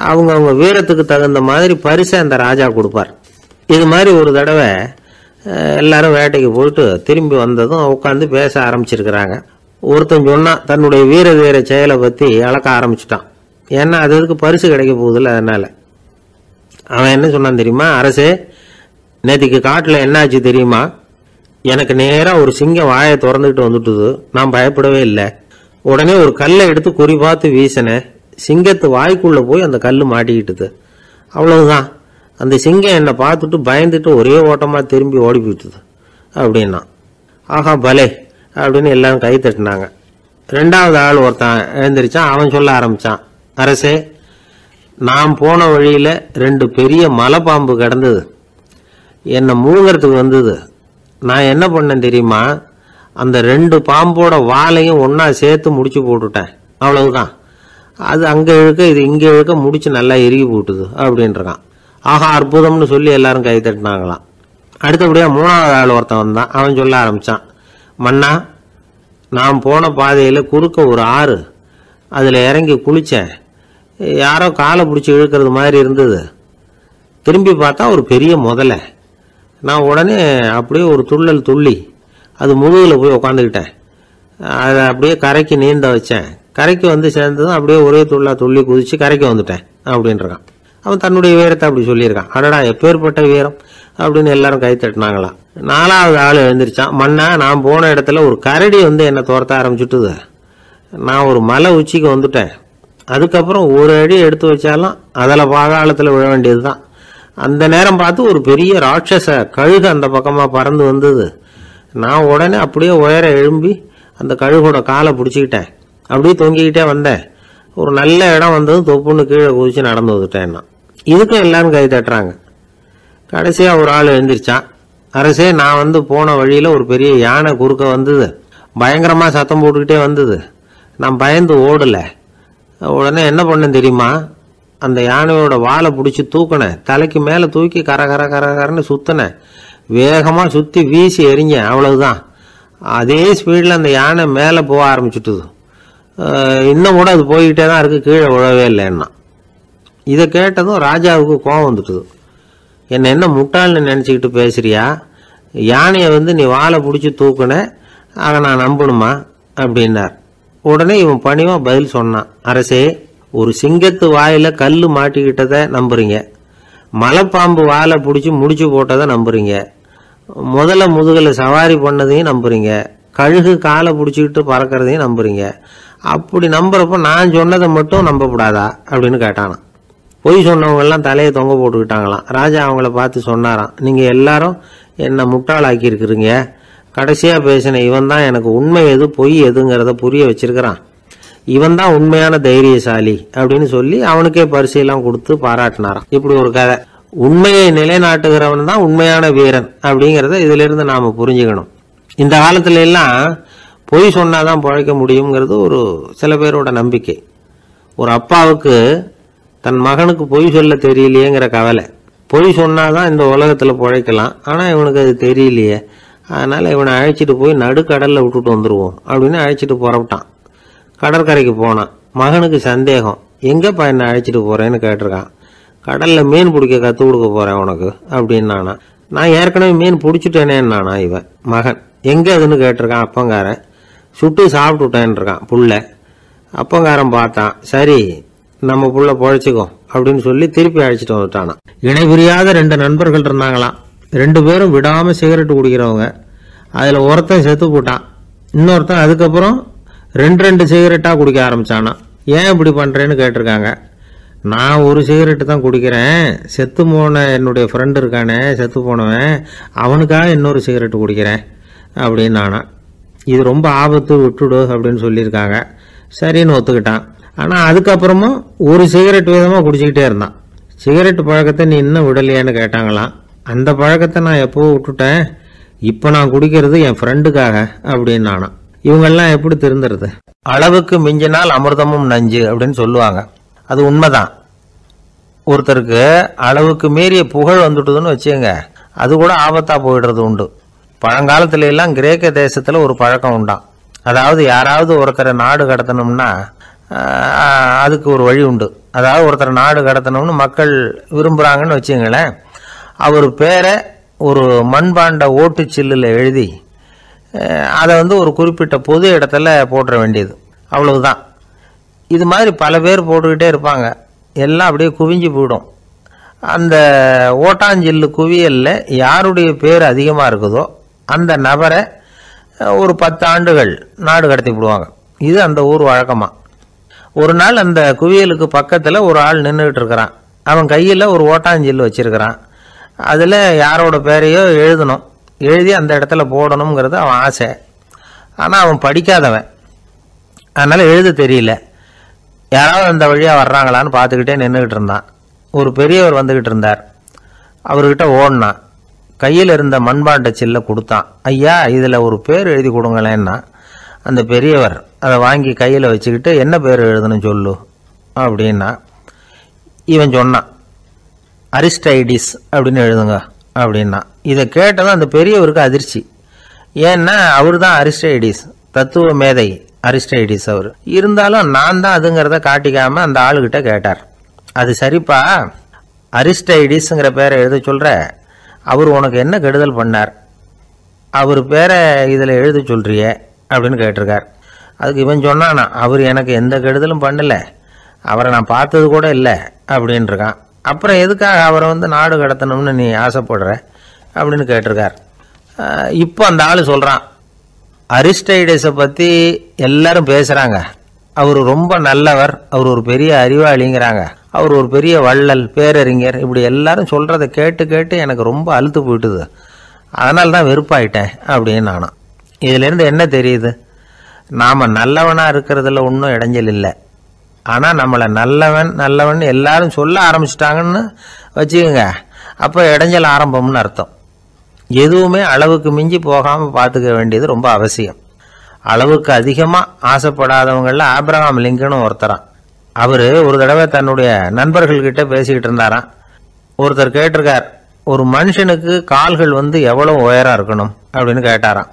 அவங்க வீரத்துக்கு தகுந்த மாதிரி பரிசை அந்த ராஜா கொடுப்பார். இது மாதிரி ஒரு தடவை எல்லாரும் வேட்டைக்கு போயிட்டு திரும்பி வந்ததும் உட்காந்து பேச ஆரம்பிச்சிருக்கிறாங்க. ஒருத்தன் சொன்னான், தன்னுடைய வீர செயலை பற்றி அளக்க ஆரம்பிச்சிட்டான். ஏன்னா அதுக்கு பரிசு கிடைக்க போகுதில்ல, அதனால். அவன் என்ன சொன்னான் தெரியுமா? அரசே, நேற்றுக்கு காட்டில் என்னாச்சு தெரியுமா? எனக்கு நேராக ஒரு சிங்கம் வாயை திறந்துக்கிட்டு வந்துட்டுது. நான் பயப்படவே இல்லை. உடனே ஒரு கல்லை எடுத்து குறி பார்த்து வீசினேன். சிங்கத்து வாய்க்குள்ளே போய் அந்த கல் மாட்டிக்கிட்டுது. அவ்வளவுதான். அந்த சிங்கம் என்னை பார்த்துட்டு பயந்துட்டு ஒரே ஓட்டமாக திரும்பி ஓடி போயிட்டுது அப்படின்னா. ஆஹா பலே அப்படின்னு எல்லாரும் கை தட்டினாங்க. ரெண்டாவது ஆள் ஒருத்தன் எழுந்திரிச்சான். அவன் சொல்ல ஆரம்பித்தான், அரசே, நான் போன வழியில் 2 பெரிய மலைப்பாம்பு கிடந்தது, என்னை முழுங்கிறதுக்கு வந்தது. நான் என்ன பண்ணேன் தெரியுமா? அந்த 2 பாம்போட வாலையும் ஒன்றா சேர்த்து முடிச்சு போட்டுட்டேன். அவ்வளவுதான். அது அங்கே இழுக்க இது இங்கே இழுக்க முடிச்சு நல்லா இறுகி போட்டுது அப்படின்றான். ஆஹா அற்புதம்னு சொல்லி எல்லாரும் கை தட்டினாங்களாம். அடுத்தபடியாக 3வது ஆள் ஒருத்தன் வந்தான். அவன் சொல்ல ஆரம்பித்தான், மன்னா, நான் போன பாதையில் குறுக்க ஒரு ஆறு, அதில் இறங்கி குளித்தேன். யாரோ காலை பிடிச்சி இழுக்கிறது மாதிரி இருந்தது. திரும்பி பார்த்தா ஒரு பெரிய முதலை. நான் உடனே அப்படியே ஒரு துள்ளல் துள்ளி அது முதுகில் போய் உக்காந்துக்கிட்டேன். அதை அப்படியே கரைக்கு நீந்த வச்சேன். கரைக்கு வந்து சேர்ந்ததும் அப்படியே ஒரே துள்ளி குதித்து கரைக்கு வந்துட்டேன் அப்படின்றான். அவன் தன்னுடைய வீரத்தை அப்படி சொல்லியிருக்கான். அடடா எப்பேற்பட்ட வீரம் அப்படின்னு எல்லாரும் கை தட்டினாங்களாம். 4வது ஆள் எழுந்திரிச்சான். மன்னா, நான் போன இடத்துல ஒரு கரடி வந்து என்னை துரத்த ஆரம்பிச்சுட்டுது. நான் ஒரு மலை உச்சிக்கு வந்துட்டேன். அதுக்கப்புறம் ஒரு அடி எடுத்து வச்சாலும் அதில் பாதாளத்தில் விழ வேண்டியது தான். அந்த நேரம் பார்த்து ஒரு பெரிய ராட்சச கழுகு அந்த பக்கமாக பறந்து வந்தது. நான் உடனே அப்படியே உயர எழும்பி அந்த கழுகோட காலை பிடிச்சிக்கிட்டேன். அப்படியே தொங்கிக்கிட்டே வந்தேன். ஒரு நல்ல இடம் வந்ததும் தொப்புன்னு கீழே குதிச்சு நடந்து வந்துட்டேன்னா. இதுக்கும் எல்லாரும் கை தட்டுறாங்க. கடைசியாக ஒரு ஆள் எழுந்திரிச்சான். அரசே, நான் வந்து போன வழியில் ஒரு பெரிய யானை குறுக்க வந்தது. பயங்கரமாக சத்தம் போட்டுக்கிட்டே வந்தது. நான் பயந்து ஓடலை. உடனே என்ன பண்ணேன் தெரியுமா? அந்த யானையோட வாலை பிடிச்சி தூக்கினேன். தலைக்கு மேலே தூக்கி கரன்னு சுற்றினேன். வேகமாக சுற்றி வீசி எறிஞ்சேன். அவ்வளவுதான். அதே ஸ்பீடில் அந்த யானை மேலே போக ஆரம்பிச்சுட்டுது. இன்னும் கூட அது போய்கிட்டே தான் இருக்குது, கீழே விழவே இல்லைன்னா. இதை கேட்டதும் ராஜாவுக்கு கோபம் வந்துட்டுது. என்னை என்ன முட்டாள்னு நினச்சிக்கிட்டு பேசுறியா? யானையை வந்து நீ வாழை பிடிச்சி தூக்குன, ஆக நான் நம்பணுமா அப்படின்னார். உடனே இவன் பணிவாக பதில் சொன்னான், அரசே, ஒரு சிங்கத்து வாயில் கல் மாட்டிக்கிட்டதை நம்புறீங்க, மலைப்பாம்பு வாழை பிடிச்சி முடிச்சு போட்டதை நம்புறீங்க, முதல்ல முதுகில் சவாரி பண்ணதையும் நம்புறீங்க, கழுகு காலை பிடிச்சிக்கிட்டு பறக்கிறதையும் நம்புறீங்க. அப்படி நம்புறப்ப நான் சொன்னதை மட்டும் நம்பக்கூடாதா அப்படின்னு கேட்டானான். பொய் சொன்னவங்கெல்லாம் தலையை தொங்க போட்டுக்கிட்டாங்களாம். ராஜா அவங்கள பார்த்து சொன்னாராம், நீங்கள் எல்லாரும் என்னை முட்டாளாக்கி இருக்கிறீங்க. கடைசியாக பேசின இவன் தான் எனக்கு உண்மை எது பொய் எதுங்கிறத புரிய வச்சிருக்கிறான். இவன் தான் உண்மையான தைரியசாலி அப்படின்னு சொல்லி அவனுக்கே பரிசையெல்லாம் கொடுத்து பாராட்டினாராம். இப்படி ஒரு கதை. உண்மையை நிலைநாட்டுகிறவன் தான் உண்மையான வீரன் அப்படிங்கிறத இதிலிருந்து நாம் புரிஞ்சுக்கணும். இந்த காலத்துல எல்லாம் பொய் சொன்னாதான் பிழைக்க முடியுங்கிறது ஒரு சில பேரோட நம்பிக்கை. ஒரு அப்பாவுக்கு தன் மகனுக்கு பொய் சொல்ல தெரியலையேங்கிற கவலை. பொய் சொன்னாதான் இந்த உலகத்தில் பிழைக்கலாம், ஆனால் இவனுக்கு அது தெரியலையே, அதனால் இவனை அழைச்சிட்டு போய் நடுக்கடலில் விட்டுட்டு வந்துடுவோம் அப்படின்னு அழைச்சிட்டு புறப்பட்டான். கடற்கரைக்கு போனான். மகனுக்கு சந்தேகம், எங்கேப்பா என்னை அழைச்சிட்டு போகிறேன்னு கேட்டிருக்கான். கடலில் மீன் பிடிக்க கற்றுக் கொடுக்க போகிறேன் உனக்கு அப்படின்னானா. நான் ஏற்கனவே மீன் பிடிச்சிட்டேனேன்னானா இவன் மகன். எங்கே அதுன்னு கேட்டிருக்கான் அப்பங்காரன். சுட்டு சாப்பிட்டுட்டேன்னு இருக்கான் புள்ள. அப்பங்காரன் பார்த்தான், சரி நம்ம புள்ள பொழைச்சிக்கோ அப்படின்னு சொல்லி திருப்பி அழைச்சிட்டு வந்துட்டானா. இணை புரியாத 2 நண்பர்கள் இருந்தாங்களாம். 2 பேரும் விடாமல் சிகரெட்டு குடிக்கிறவங்க. அதில் ஒருத்தன் செத்து போட்டான். இன்னொருத்தன் அதுக்கப்புறம் 2 சிகரெட்டாக குடிக்க ஆரம்பித்தானா. ஏன் இப்படி பண்ணுறேன்னு கேட்டிருக்காங்க. நான் ஒரு சிகரெட்டு தான் குடிக்கிறேன், செத்து போன என்னுடைய ஃப்ரெண்டு இருக்கானே செத்து போனவன், அவனுக்காக இன்னொரு சிகரெட்டு குடிக்கிறேன் அப்படின்னு நானா. இது ரொம்ப ஆபத்து, விட்டுடு அப்படின்னு சொல்லியிருக்காங்க. சரின்னு ஒத்துக்கிட்டான். ஆனால் அதுக்கப்புறமும் ஒரு சிகரெட் வீதமாக குடிச்சிக்கிட்டே இருந்தான். சிகரெட்டு பழக்கத்தை நீ இன்னும் விடலையான்னு கேட்டாங்களாம். அந்த பழக்கத்தை நான் எப்போ விட்டுட்டேன், இப்போ நான் குடிக்கிறது என் ஃப்ரெண்டுக்காக அப்படின்னு நானா. இவங்கெல்லாம் எப்படி திருந்துறது? அளவுக்கு மிஞ்சினால் அமிர்தமும் நஞ்சு அப்படின்னு சொல்லுவாங்க. அது உண்மைதான். ஒருத்தருக்கு அளவுக்கு மீறிய புகழ் வந்துட்டுதுன்னு வச்சுங்க, அது கூட ஆபத்தாக போயிடுறது உண்டு. பழங்காலத்துல எல்லாம் கிரேக்க தேசத்தில் ஒரு பழக்கம் உண்டாம். அதாவது யாராவது ஒருத்தரை நாடு கடத்தணும்னா அதுக்கு ஒரு வழி உண்டு. அதாவது ஒருத்தரை நாடு கடத்தணும்னு மக்கள் விரும்புகிறாங்கன்னு வச்சுங்களேன், அவர் பேரை ஒரு மண்பாண்ட ஓட்டுச்சில்லில் எழுதி அதை ஒரு குறிப்பிட்ட பொது இடத்துல போட்டுற வேண்டியது, அவ்வளவுதான். இது மாதிரி பல பேர் போட்டுக்கிட்டே இருப்பாங்க. எல்லாம் அப்படியே குவிஞ்சு போயிடும். அந்த ஓட்டாஞ்சில்லு குவியலில் யாருடைய பேர் அதிகமாக இருக்குதோ அந்த நபரை ஒரு 10 ஆண்டுகள் நாடு கடத்தி விடுவாங்க. இது அந்த ஊர் வழக்கமாக. ஒரு நாள் அந்த குவியலுக்கு பக்கத்தில் ஒரு ஆள் நின்றுக்கிட்டு இருக்கிறான். அவன் கையில் ஒரு ஓட்டாஞ்சில்லு வச்சிருக்கிறான். அதில் யாரோட பேரையோ எழுதணும், எழுதி அந்த இடத்துல போடணுங்கிறது அவன் ஆசை. ஆனால் அவன் படிக்காதவன், அதனால் எழுத தெரியல. யாராவது அந்த வழியாக வர்றாங்களான்னு பார்த்துக்கிட்டே நின்றுக்கிட்டு இருந்தான். ஒரு பெரியவர் வந்துக்கிட்டு இருந்தார். அவர்கிட்ட ஓடினான். கையில் இருந்த மண்பாண்ட சில்லை கொடுத்தான். ஐயா, இதில் ஒரு பேர் எழுதி கொடுங்களேன்னா. அந்த பெரியவர் அதை வாங்கி கையில் வச்சுக்கிட்டு, என்ன பேர் எழுதணும் சொல்லு அப்படின்னா. இவன் சொன்னான், அரிஸ்டைடிஸ் அப்படின்னு எழுதுங்க அப்படின்னா. இதை கேட்டதும் அந்த பெரியவருக்கு அதிர்ச்சி. ஏன்னா அவர் தான் அரிஸ்டைடிஸ், தத்துவ மேதை அரிஸ்டைடிஸ் அவர். இருந்தாலும் நான் தான் அதுங்கிறத காட்டிக்காம அந்த ஆளுகிட்ட கேட்டார். அது சரிப்பா, அரிஸ்டைடிஸ்ங்கிற பேரை எழுத சொல்கிற, அவர் உனக்கு என்ன கெடுதல் பண்ணார், அவர் பேரை இதில் எழுத சொல்கிறியே அப்படின்னு கேட்டிருக்கார். அதுக்கு இவன் சொன்னானா, அவர் எனக்கு எந்த கெடுதலும் பண்ணலை, அவரை நான் பார்த்தது கூட இல்லை அப்படின்ட்டுருக்கான். அப்புறம் எதுக்காக அவரை நாடு கடத்தணும்னு நீ ஆசைப்படுற அப்படின்னு கேட்டிருக்கார். இப்போ அந்த ஆள் சொல்கிறான், அரிஸ்டைடஸை பற்றி எல்லாரும் பேசுகிறாங்க, அவர் ரொம்ப நல்லவர், அவர் ஒரு பெரிய அறிவாளிங்கிறாங்க, அவர் ஒரு பெரிய வள்ளல், பேரறிஞர், இப்படி எல்லாரும் சொல்கிறத கேட்டு கேட்டு எனக்கு ரொம்ப அழுத்து போயிட்டுது, அதனால தான் வெறுப்பாயிட்டேன் அப்படின்னு நானும். இதிலேருந்து என்ன தெரியுது, நாம் நல்லவனாக இருக்கிறதுல ஒன்றும் இடைஞ்சல் இல்லை. ஆனால் நம்மளை நல்லவன் நல்லவன் எல்லாரும் சொல்ல ஆரம்பிச்சிட்டாங்கன்னு வச்சுக்கோங்க, அப்போ இடைஞ்சல் ஆரம்பம்னு அர்த்தம். எதுவுமே அளவுக்கு மிஞ்சி போகாமல் பார்த்துக்க வேண்டியது ரொம்ப அவசியம். அளவுக்கு அதிகமாக ஆசைப்படாதவங்களில் ஆப்ரஹாம் லிங்கனும் ஒருத்தரான். அவர் ஒரு தடவை தன்னுடைய நண்பர்கள்கிட்ட பேசிக்கிட்டு இருந்தாராம். ஒருத்தர் கேட்டிருக்கார், ஒரு மனுஷனுக்கு கால்கள் எவ்வளோ உயரம் இருக்கணும் அப்படின்னு கேட்டாராம்.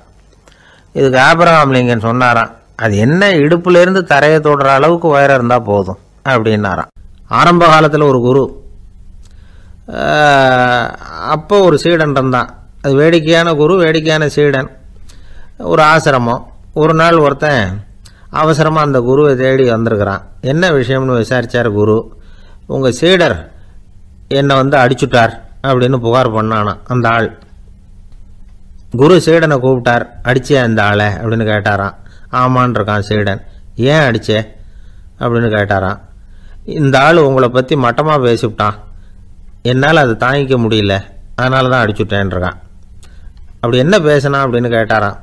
இதுக்கு ஆப்ரஹாம் லிங்கன் சொன்னாராம், அது என்ன, இடுப்புலேருந்து தரையை தொடுற அளவுக்கு உயரம் இருந்தால் போதும் அப்படின்னாராம். ஆரம்ப காலத்தில் ஒரு குரு, அப்போ ஒரு சீடன் இருந்தான். அது வேடிக்கையான குரு, வேடிக்கையான சீடன். ஒரு ஆசிரமம். ஒரு நாள் ஒருத்தன் அவசரமாக அந்த குருவை தேடி வந்திருக்கிறான். என்ன விஷயம்னு விசாரித்தார் குரு. உங்கள் சீடர் என்னை அடிச்சுட்டார் அப்படின்னு புகார் பண்ணானா அந்த ஆள். குரு சீடனை கூப்பிட்டார். அடிச்சே அந்த ஆளை அப்படின்னு கேட்டாராம். ஆமான் இருக்கான் சீடன். ஏன் அடிச்சே அப்படின்னு கேட்டாராம். இந்த ஆள் உங்களை பற்றி மட்டமாக பேசிவிட்டான், என்னால் அதை தாங்கிக்க முடியல, அதனால தான் அடிச்சுட்டேன்றான். அப்படி என்ன பேசினா அப்படின்னு கேட்டாராம்.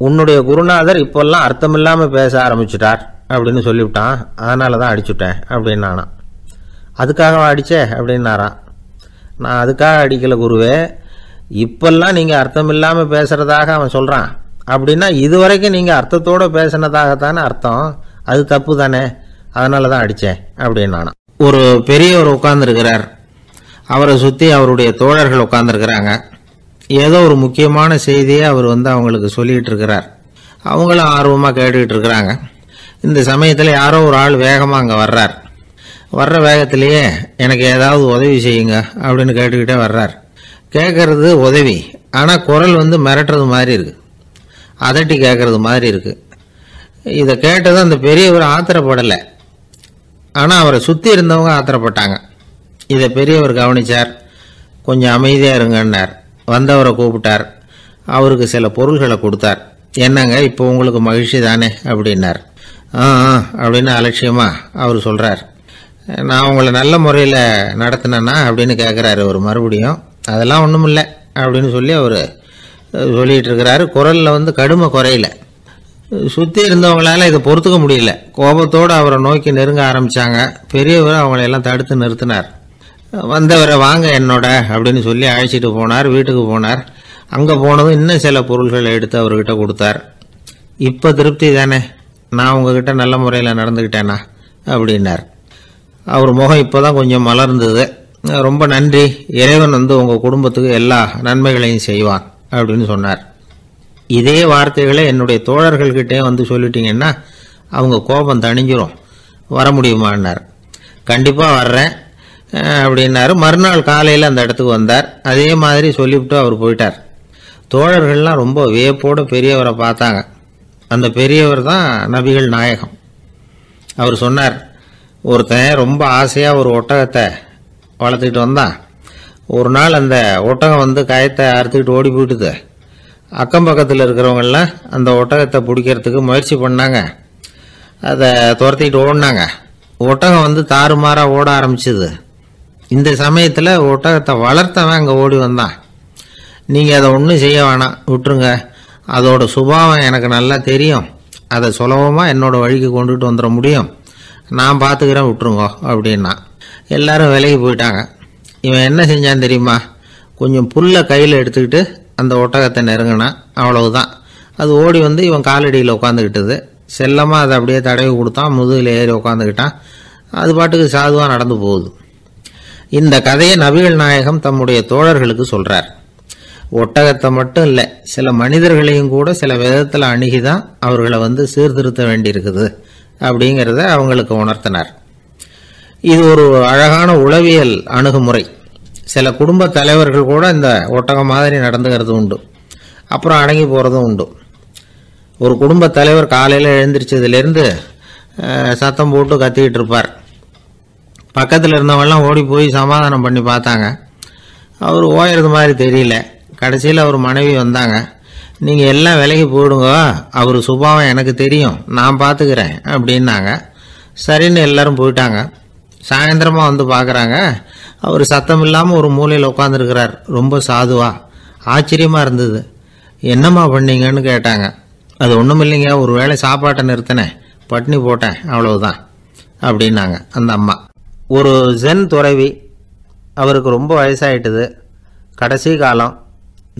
உன்னுடைய குருநாதர் இப்போல்லாம் அர்த்தமில்லாமல் பேச ஆரம்பிச்சிட்டார் அப்படின்னு சொல்லிவிட்டான், அதனால தான் அடிச்சுட்டேன் அப்படின்னு நானாம். அதுக்காக அடித்தே அப்படின்னாராம். நான் அதுக்காக அடிக்கலை குருவே, இப்பெல்லாம் நீங்கள் அர்த்தம் இல்லாமல் பேசுகிறதாக அவன் சொல்கிறான் அப்படின்னா இதுவரைக்கும் நீங்கள் அர்த்தத்தோடு பேசினதாகத்தானே அர்த்தம், அது தப்பு தானே, அதனால தான் அடித்தேன் அப்படின்னு நானாம். ஒரு பெரியவர் உட்கார்ந்துருக்கிறார், அவரை சுற்றி அவருடைய தோழர்கள் உட்கார்ந்துருக்கிறாங்க. ஏதோ ஒரு முக்கியமான செய்தியை அவர் அவங்களுக்கு சொல்லிகிட்டு இருக்கிறார். அவங்களும் ஆர்வமாக கேட்டுக்கிட்டு இருக்கிறாங்க. இந்த சமயத்தில் யாரோ ஒரு ஆள் வேகமாக அங்கே வர்றார். வர்ற வேகத்திலேயே எனக்கு ஏதாவது உதவி செய்யுங்க அப்படின்னு கேட்டுக்கிட்டே வர்றார். கேட்கறது உதவி, ஆனால் குரல் மிரட்டுறது மாதிரி இருக்குது, அதட்டி கேட்கறது மாதிரி இருக்குது. இதை கேட்டதும் அந்த பெரியவர் ஆத்திரப்படலை, ஆனால் அவரை சுற்றி இருந்தவங்க ஆத்திரப்பட்டாங்க. இதை பெரியவர் கவனித்தார். கொஞ்சம் அமைதியாக இருங்கன்னார். வந்தவரை கூப்பிட்டார், அவருக்கு சில பொருள்களை கொடுத்தார். என்னங்க இப்போ உங்களுக்கு மகிழ்ச்சி தானே அப்படின்னார். அப்படின்னு அலட்சியமாக அவர் சொல்கிறார். நான் உங்களை நல்ல முறையில் நடத்தினேன்னா அப்படின்னு கேட்குறாரு அவர் மறுபடியும். அதெல்லாம் ஒன்றும் இல்லை அப்படின்னு சொல்லி அவர் சொல்லிகிட்டு இருக்கிறாரு. குரலில் கடுமை குறையில. சுற்றி இருந்தவங்களால இதை பொறுத்துக்க முடியல. கோபத்தோடு அவரை நோக்கி நெருங்க ஆரம்பித்தாங்க. பெரியவர் அவங்களையெல்லாம் தடுத்து நிறுத்தினார். வந்தவரை வாங்க என்னோட அப்படின்னு சொல்லி அழைச்சிட்டு போனார். வீட்டுக்கு போனார். அங்கே போனதும் இன்னும் சில பொருள்களை எடுத்து அவர்கிட்ட கொடுத்தார். இப்போ திருப்தி தானே, நான் உங்ககிட்ட நல்ல முறையில் நடந்துக்கிட்டேனா அப்படின்னார். அவர் முகம் இப்போ தான் கொஞ்சம் மலர்ந்தது. ரொம்ப நன்றி, இறைவன் உங்கள் குடும்பத்துக்கு எல்லா நன்மைகளையும் செய்வான் அப்படின்னு சொன்னார். இதே வார்த்தைகளை என்னுடைய தோழர்கள்கிட்டே சொல்லிட்டீங்கன்னா அவங்க கோபம் தணிஞ்சிரும், வர முடியுமான்னார். கண்டிப்பாக வர்றேன் அப்படின்னாரு. மறுநாள் காலையில் அந்த இடத்துக்கு வந்தார். அதே மாதிரி சொல்லிவிட்டு அவர் போயிட்டார். தோழர்கள்லாம் ரொம்ப வியப்போடு பெரியவரை பார்த்தாங்க. அந்த பெரியவர் தான் நபிகள் நாயகம். அவர் சொன்னார், ஒருத்தன் ரொம்ப ஆசையாக ஒரு ஒட்டகத்தை வளர்த்துக்கிட்டு வந்தான். ஒரு நாள் அந்த ஒட்டகம் கயத்தை அறுத்துக்கிட்டு ஓடி போயிட்டுது. அக்கம் பக்கத்தில் இருக்கிறவங்கெல்லாம் அந்த ஒட்டகத்தை பிடிக்கிறதுக்கு முயற்சி பண்ணாங்க. அதை துரத்திக்கிட்டு ஓடினாங்க. ஒட்டகம் தாறுமாறாக ஓட ஆரம்பிச்சுது. இந்த சமயத்தில் ஒட்டகத்தை வளர்த்தவன் அங்கே ஓடி வந்தான். நீங்கள் அதை ஒன்றும் செய்ய வேணாம், விட்டுருங்க, அதோட சுபாவம் எனக்கு நல்லா தெரியும், அதை சுலபமாக என்னோடய வழிக்கு கொண்டுட்டு வந்துட முடியும், நான் பார்த்துக்கிறேன், விட்டுருங்கோ அப்படின்னா. எல்லாரும் விலகி போயிட்டாங்க. இவன் என்ன செஞ்சான் தெரியுமா? கொஞ்சம் புல்லை கையில் எடுத்துக்கிட்டு அந்த ஒட்டகத்தை நெருங்கினான். அவ்வளவுதான். அது ஓடி இவன் காலடியில் உட்காந்துக்கிட்டது. செல்லமாக அதை அப்படியே தடவி கொடுத்தான். முதுகில் ஏறி உட்காந்துக்கிட்டான். அது பாட்டுக்கு சாதுவாக நடந்து போகுது. இந்த கதையை நபிகள் நாயகம் தம்முடைய தோழர்களுக்கு சொல்கிறார். ஒட்டகத்தை மட்டும் இல்லை, சில மனிதர்களையும் கூட சில விதத்தில் அணுகி தான் அவர்களை சீர்திருத்த வேண்டியிருக்குது அப்படிங்கிறத அவங்களுக்கு உணர்த்தினார். இது ஒரு அழகான உளவியல் அணுகுமுறை. சில குடும்ப தலைவர்கள் கூட இந்த ஒட்டகம் மாதிரி நடந்துக்கிறது உண்டு, அப்புறம் அடங்கி போகிறதும் உண்டு. ஒரு குடும்ப தலைவர் காலையில் எழுந்திரிச்சதுலேருந்து சத்தம் போட்டு கத்திக்கிட்டு இருப்பார். பக்கத்தில் இருந்தவங்கெல்லாம் ஓடி போய் சமாதானம் பண்ணி பார்த்தாங்க. அவர் ஓயறது மாதிரி தெரியல. கடைசியில் அவர் மனைவி வந்தாங்க. நீங்கள் எல்லாம் விலகி போயிடுங்க, அவர் சுபாவம் எனக்கு தெரியும், நான் பார்த்துக்கிறேன் அப்படின்னாங்க. சரின்னு எல்லாரும் போயிட்டாங்க. சாயந்தரமாக பார்க்குறாங்க, அவர் சத்தம் இல்லாமல் ஒரு மூலையில் உட்காந்துருக்கிறார். ரொம்ப சாதுவா. ஆச்சரியமாக இருந்தது. என்னம்மா பண்ணீங்கன்னு கேட்டாங்க. அது ஒன்றும் இல்லைங்க, ஒரு வேளை சாப்பாட்டை நிறுத்தினேன், பட்னி போட்டேன், அவ்வளவுதான் அப்படின்னாங்க அந்த அம்மா. ஒரு ஜென் துறவி, அவருக்கு ரொம்ப வயசாயிட்டுது, கடைசி காலம்.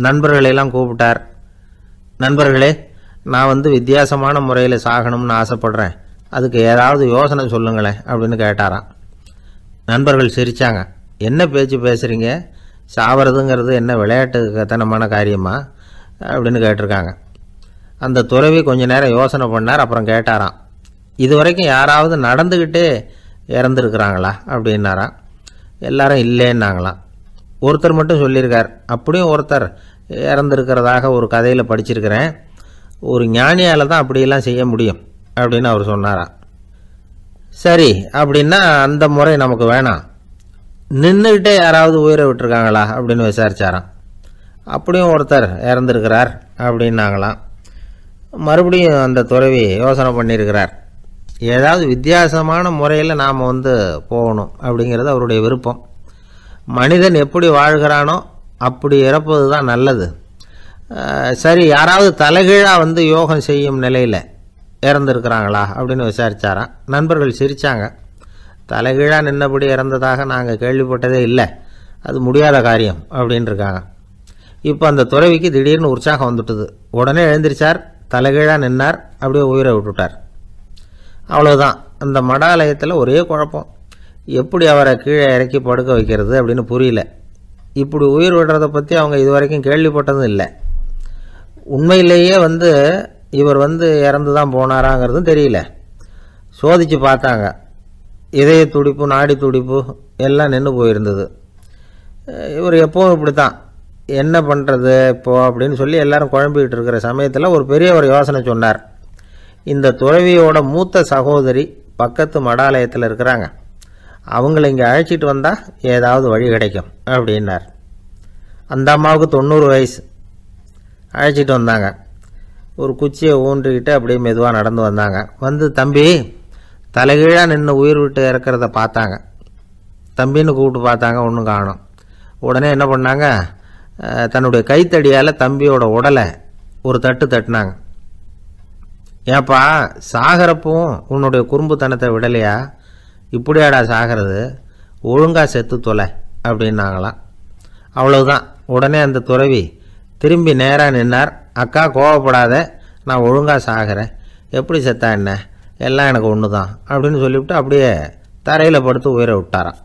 நண்பர்களெல்லாம் கூப்பிட்டார். நண்பர்களே, நான் வித்தியாசமான முறையில் சாகணும்னு ஆசைப்படுறேன், அதுக்கு ஏதாவது யோசனை சொல்லுங்களேன் அப்படின்னு கேட்டாராம். நண்பர்கள் சிரித்தாங்க. என்ன பேச்சு பேசுகிறீங்க, சாவறதுங்கிறது என்ன விளையாட்டுத்தனமான காரியமா அப்படின்னு கேட்டிருக்காங்க. அந்த துறவி கொஞ்ச நேரம் யோசனை பண்ணார். அப்புறம் கேட்டாராம், இது வரைக்கும் யாராவது நடந்துக்கிட்டே இறந்துருக்குறாங்களா அப்படின்னாராம். எல்லாரும் இல்லைன்னாங்களாம். ஒருத்தர் மட்டும் சொல்லியிருக்கார். அப்படியும் ஒருத்தர் இறந்துருக்கிறதாக ஒரு கதையில் படிச்சிருக்கிறேன், ஒரு ஞானியால் தான் அப்படியெல்லாம் செய்ய முடியும் அப்படின்னு அவர் சொன்னாராம். சரி, அப்படின்னா அந்த முறை நமக்கு வேணாம், நின்றுக்கிட்டே யாராவது உயிரை விட்டுருக்காங்களா அப்படின்னு விசாரிச்சாராம். அப்படியும் ஒருத்தர் இறந்துருக்கிறார் அப்படின்னாங்களாம். மறுபடியும் அந்த துறவி யோசனை பண்ணியிருக்கிறார். ஏதாவது வித்தியாசமான முறையில் நாம் போகணும் அப்படிங்கிறது அவருடைய விருப்பம். மனிதன் எப்படி வாழ்கிறானோ அப்படி இறப்பது தான் நல்லது. சரி, யாராவது தலைகீழாக யோகம் செய்யும் நிலையில் இறந்துருக்கிறாங்களா அப்படின்னு விசாரித்தாராம். நண்பர்கள் சிரித்தாங்க. தலைகீழாக நின்னபடி இறந்ததாக நாங்கள் கேள்விப்பட்டதே இல்லை, அது முடியாத காரியம் அப்படின்னு இருக்காங்க. இப்போ அந்த துறவிக்கு திடீர்னு உற்சாகம் வந்துட்டுது. உடனே எழுந்திரிச்சார், தலைகீழாக நின்னார், அப்படியே உயிரை விட்டுட்டார். அவ்வளோதான். அந்த மடாலயத்தில் ஒரே குழப்பம். எப்படி அவரை கீழே இறக்கி படுக்க வைக்கிறது அப்படின்னு புரியல. இப்படி உயிர் விடுறதை பற்றி அவங்க இது வரைக்கும் கேள்விப்பட்டதும் இல்லை. உண்மையிலேயே இவர் இறந்து தான் போனாராங்கிறதும் தெரியல. சோதித்து பார்த்தாங்க. இதய துடிப்பு, நாடி துடிப்பு எல்லாம் நின்று போயிருந்தது. இவர் எப்பவும் இப்படி தான், என்ன பண்ணுறது இப்போது அப்படின்னு சொல்லி எல்லாரும் குழம்பிக்கிட்டு இருக்கிற சமயத்தில் ஒரு பெரியவர் யோசனை சொன்னார். இந்த துறவியோட மூத்த சகோதரி பக்கத்து மடாலயத்தில் இருக்கிறாங்க, அவங்கள இங்கே அழைச்சிட்டு வந்தால் ஏதாவது வழி கிடைக்கும் அப்படின்னார். அந்த அம்மாவுக்கு 90 வயசு. அழைச்சிட்டு வந்தாங்க. ஒரு குச்சியை ஊன்றிக்கிட்டு அப்படியே மெதுவாக நடந்து வந்தாங்க. தம்பி தலைகீழாக நின்று உயிர் விட்டு இறக்கிறத பார்த்தாங்க. தம்பின்னு கூப்பிட்டு பார்த்தாங்க, ஒன்றும் காணோம். உடனே என்ன பண்ணாங்க, தன்னுடைய கைத்தடியால் தம்பியோட உடலை ஒரு தட்டினாங்க. ஏப்பா, சாகிறப்பவும் உன்னுடைய குறும்புத்தனத்தை விடலையா? இப்படியாடா சாகிறது, ஒழுங்காக செத்து தொலை அப்படின்னாங்களாம். அவ்வளவுதான். உடனே அந்த துறவி திரும்பி நேராக நின்னார். அக்கா, கோவப்படாத, நான் ஒழுங்காக சாகிறேன், எப்படி செத்தா என்ன, எல்லாம் எனக்கு ஒன்று தான் அப்படின்னு சொல்லிவிட்டு அப்படியே தரையில் படுத்து உயிரை விட்டாராம்.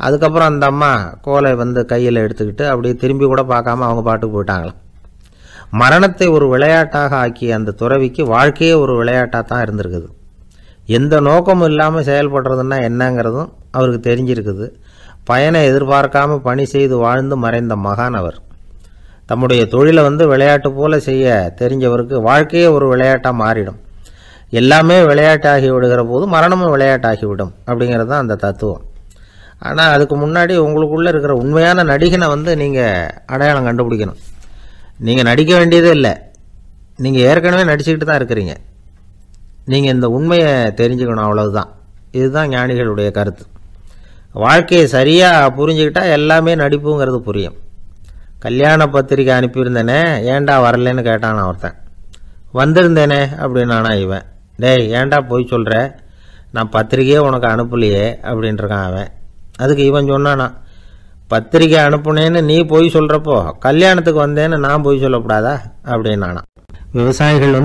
அதுக்கப்புறம் அந்த அம்மா கோலை கையில் எடுத்துக்கிட்டு அப்படியே திரும்பி கூட பார்க்காம அவங்க பாட்டுக்கு போயிட்டாங்களாம். மரணத்தை ஒரு விளையாட்டாக ஆக்கிய அந்த துறவிக்கு வாழ்க்கையே ஒரு விளையாட்டாக தான் இருந்திருக்குது. எந்த நோக்கமும் இல்லாமல் செயல்படுறதுன்னா என்னங்கிறதும் அவருக்கு தெரிஞ்சிருக்குது. பயனை எதிர்பார்க்காம பணி செய்து வாழ்ந்து மறைந்த மகான் அவர். தம்முடைய தொழிலை விளையாட்டு போல செய்ய தெரிஞ்சவருக்கு வாழ்க்கையே ஒரு விளையாட்டாக மாறிடும். எல்லாமே விளையாட்டாகி விடுகிற போது மரணமும் விளையாட்டாகிவிடும் அப்படிங்கிறது தான் அந்த தத்துவம். ஆனால் அதுக்கு முன்னாடி உங்களுக்குள்ளே இருக்கிற உண்மையான நடிகனை நீங்கள் அடையாளம் கண்டுபிடிக்கணும். நீங்கள் நடிக்க வேண்டியதே இல்லை, நீங்கள் ஏற்கனவே நடிச்சுக்கிட்டு தான் இருக்கிறீங்க. நீங்கள் இந்த உண்மையை தெரிஞ்சுக்கணும், அவ்வளவுதான். இதுதான் ஞானிகளுடைய கருத்து. வாழ்க்கையை சரியாக புரிஞ்சுக்கிட்டால் எல்லாமே நடிப்புங்கிறது புரியும். கல்யாண பத்திரிக்கை அனுப்பியிருந்தேனே, ஏன்டா வரலன்னு கேட்டான் ஒருத்தன். வந்திருந்தேனே அப்படின்னானா இவன். டேய், ஏன்டா போய் சொல்கிற, நான் பத்திரிக்கையே உனக்கு அனுப்பலையே அப்படின்ட்டுருக்கான் அவன். அதுக்கு இவன் சொன்னானா, பத்திரிக்கை அனுப்புனேன்னு நீ போய் சொல்கிறப்போ கல்யாணத்துக்கு வந்தேன்னு நான் போய் சொல்லக்கூடாதா அப்படின்னானா. விவசாயிகள்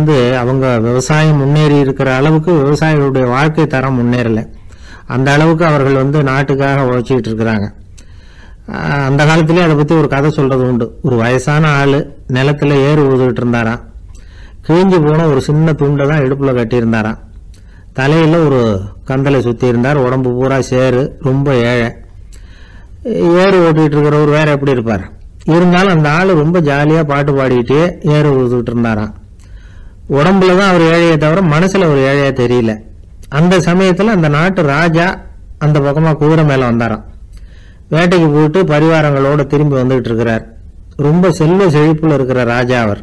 அவங்க விவசாயம் முன்னேறி இருக்கிற அளவுக்கு விவசாயிகளுடைய வாழ்க்கை தரம் முன்னேறலை. அந்த அளவுக்கு அவர்கள் நாட்டுக்காக உழைச்சிக்கிட்டு இருக்கிறாங்க. அந்த காலத்திலே அதை பற்றி ஒரு கதை சொல்கிறது உண்டு. ஒரு வயசான ஆள் நிலத்தில் ஏறு உழுதுகிட்டு இருந்தாராம். கிழிஞ்சு போன ஒரு சின்ன துண்டை தான் இடுப்பில் கட்டியிருந்தாராம். தலையில் ஒரு கந்தலை சுற்றி இருந்தார். உடம்பு பூரா சேரு, ரொம்ப ஏழை. ஏறு ஓட்டிகிட்டு இருக்கிறவர் வேறு எப்படி இருப்பார்? இருந்தாலும் அந்த ஆள் ரொம்ப ஜாலியாக பாட்டு பாடிக்கிட்டே ஏறு உழுதுகிட்டு இருந்தாராம். உடம்புல தான் அவர் ஏழையை தவிர மனசில் ஒரு ஏழையாக தெரியல. அந்த சமயத்தில் அந்த நாட்டு ராஜா அந்த பக்கமாக குதிரை மேலே வந்தாராம். வேட்டைக்கு போயிட்டு பரிவாரங்களோடு திரும்பி வந்துகிட்டு இருக்கிறார். ரொம்ப செல்வ செழிப்பில் இருக்கிற ராஜா அவர்.